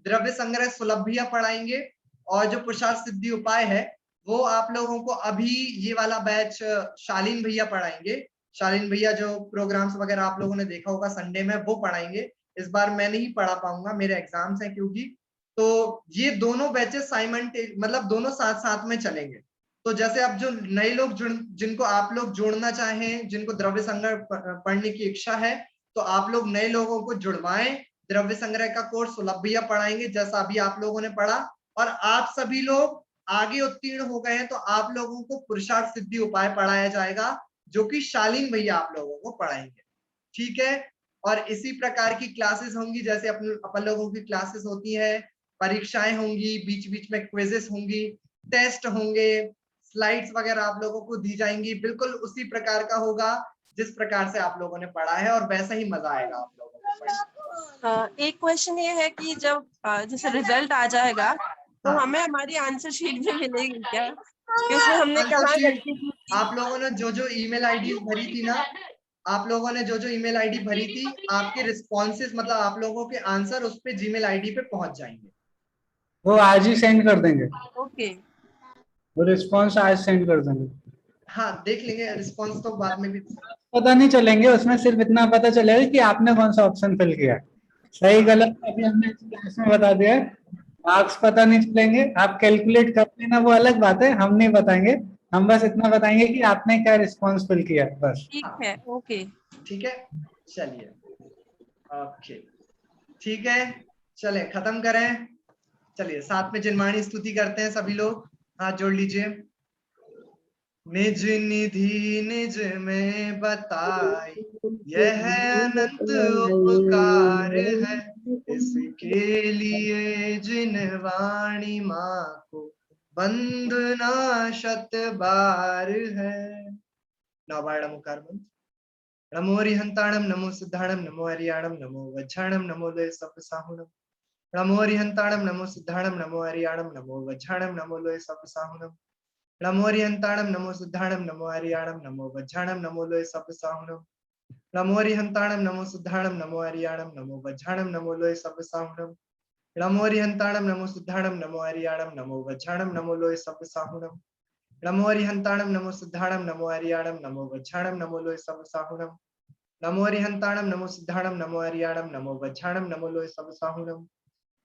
द्रव्य संग्रह सुलभिया पढ़ाएंगे। और जो पुरुषार्थ सिद्धि उपाय है वो आप लोगों को अभी ये वाला बैच शालीन भैया पढ़ाएंगे। शालीन भैया जो प्रोग्राम्स वगैरह आप लोगों ने देखा होगा संडे में, वो पढ़ाएंगे। इस बार मैं नहीं पढ़ा पाऊंगा, मेरे एग्जाम्स हैं क्योंकि। तो ये दोनों बैचेस मतलब दोनों साथ साथ में चलेंगे। तो जैसे अब जो नए लोग जिनको आप लोग जोड़ना चाहें, जिनको द्रव्य संग्रह पढ़ने की इच्छा है, तो आप लोग नए लोगों को जुड़वाएं। द्रव्य संग्रह का कोर्स सुलभिया पढ़ाएंगे जैसा अभी आप लोगों ने पढ़ा। और आप सभी लोग आगे उत्तीर्ण हो गए हैं तो आप लोगों को पुरुषार्थ सिद्धि उपाय पढ़ाया जाएगा, जो कि शालीन भैया आप लोगों को पढ़ाएंगे। ठीक है, और इसी प्रकार की क्लासेस होंगी जैसे अपन लोगों की क्लासेस होती है। परीक्षाएं होंगी, बीच बीच में क्विजेस होंगी, टेस्ट होंगे, स्लाइड्स वगैरह आप लोगों को दी जाएंगी। बिल्कुल उसी प्रकार का होगा जिस प्रकार से आप लोगों ने पढ़ा है, और वैसा ही मजा आएगा आप लोगों को पढ़ने। एक क्वेश्चन ये है कि जब जैसे रिजल्ट आ जाएगा तो हमें हमारी आंसर शीट भी मिलेगी क्या, कि उसमें हमने कहाँ गलती की थी? आप लोगों ने जो जो ईमेल आईडी भरी थी ना, आप लोगों ने जो जो ईमेल आईडी भरी थी, आपके रिस्पॉन्सेस मतलब आप लोगों के आंसर उस पे जीमेल आईडी पे पहुंच जाएंगे। वो आज ही सेंड कर देंगे, ओके, वो रिस्पॉन्स आज सेंड कर देंगे। हाँ, देख लेंगे रिस्पॉन्स तो बाद में भी। पता नहीं चलेंगे, उसमें सिर्फ इतना पता चलेगा कि आपने कौन सा ऑप्शन फिल किया, सही गलत अभी हमने क्लास में बता दिया है। मार्क्स पता नहीं चलेंगे, आप कैलकुलेट कर लेना, वो अलग बात है, हम नहीं बताएंगे। हम बस इतना बताएंगे कि आपने क्या रिस्पॉन्स फिल किया, बस। ठीक है, ओके, ठीक है, चलिए, ओके, ठीक है, चले खत्म करें। चलिए साथ में जिनवाणी स्तुति करते हैं सभी लोग, हाथ जोड़ लीजिए। निज निधि निज में बताई, यह अनंत उपकार है, इसके लिए जिन वाणी माँ को वंदना शत बार है। नवाड़ा मुकार मंत्र। नमो हरिहंताणम नमो सिद्धाणम नमो हरियाणम नमो वज्झाणम नमो लोय सब साहुणम। नमो हरिहंताणम नमो सिद्धाणम नमो हरियाणम नमो वज्झाणम नमो लोय सब साहुणम। नमो हरिहंताणम नमो सिद्धाणम नमो हरियाणम नमो वज्झाणम नमो लोय सब साहुणम। नमो हरिहंताणम नमो सिद्धाणम नमो हरियाणम नमो वज्झाणम नमो लोय सब साहुणम। नमो हरिहंताणम नमो सिद्धाणम नमो हरियाणम नमो वज्झाणम नमो लोय सब साहुणम। नमो हरिहंताणम नमो सिद्धाणम नमो हरियाणम नमो वज्झाणम नमो लोय सब साहुणम। नमो हरिहंताणम नमो सिद्धाणम नमो हरियाणम नमो वज्झाणम नमो लोय सब साहुणम।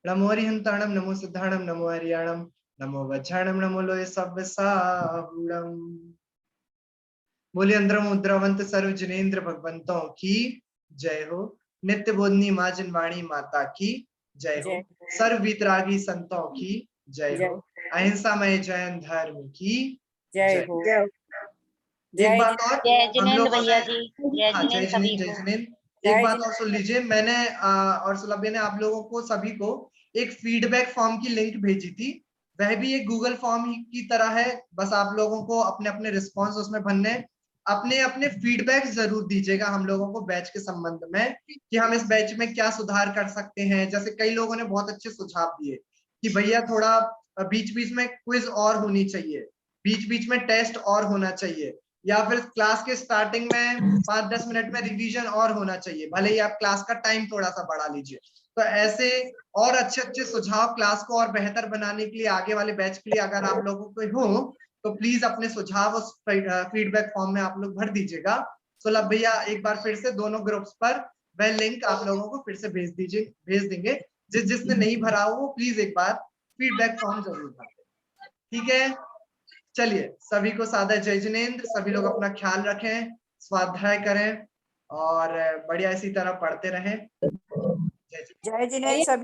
नमो हरिहंताणम नमो सिद्धाणम नमो हरियाणम नमो वज्झाणम नमो लोय सब साहुणम। बोलिए अंदर मुद्रावंत सर्व जिनेन्द्र भगवंतों की जय हो। नित्य बोधनी माँ जिनवाणी माता की जय हो। सर्व वीतरागी संतों की जय हो। अहिंसा मय जैन धर्म की जय हो। एक बात और जय हम जिनेन्द्र लोगों भैया ने, जी, जय हाँ जय जिनेन्द्र सभी जिनेन्द्र जय को। जिनेन्द्र। एक बात और सुन लीजिए, मैंने और सुलभ ने आप लोगों को सभी को एक फीडबैक फॉर्म की लिंक भेजी थी। वह भी एक गूगल फॉर्म की तरह है, बस आप लोगों को अपने अपने रिस्पॉन्स उसमें भरने, अपने अपने फीडबैक जरूर दीजिएगा हम लोगों को बैच के संबंध में कि हम इस बैच में क्या सुधार कर सकते हैं। जैसे कई लोगों ने बहुत अच्छे सुझाव दिए कि भैया थोड़ा बीच बीच में क्विज और होनी चाहिए, बीच बीच में टेस्ट और होना चाहिए, या फिर क्लास के स्टार्टिंग में 5-10 मिनट में रिवीजन और होना चाहिए, भले ही आप क्लास का टाइम थोड़ा सा बढ़ा लीजिए। तो ऐसे और अच्छे अच्छे सुझाव क्लास को और बेहतर बनाने के लिए, आगे वाले बैच के लिए अगर आप लोगों को हो तो प्लीज अपने सुझाव उस फीडबैक फॉर्म में आप लोग भर दीजिएगा। सुलभ भैया एक बार फिर से दोनों ग्रुप्स पर वह लिंक आप लोगों को फिर से भेज देंगे। जिसने नहीं भरा हो वो प्लीज एक बार फीडबैक फॉर्म जरूर भर दें, ठीक है। चलिए सभी को सादर जय जिनेन्द्र। सभी लोग अपना ख्याल रखें, स्वाध्याय करें और बढ़िया इसी तरह पढ़ते रहें। जय जिनेन्द्र। जय जिनेन्द्र सभी।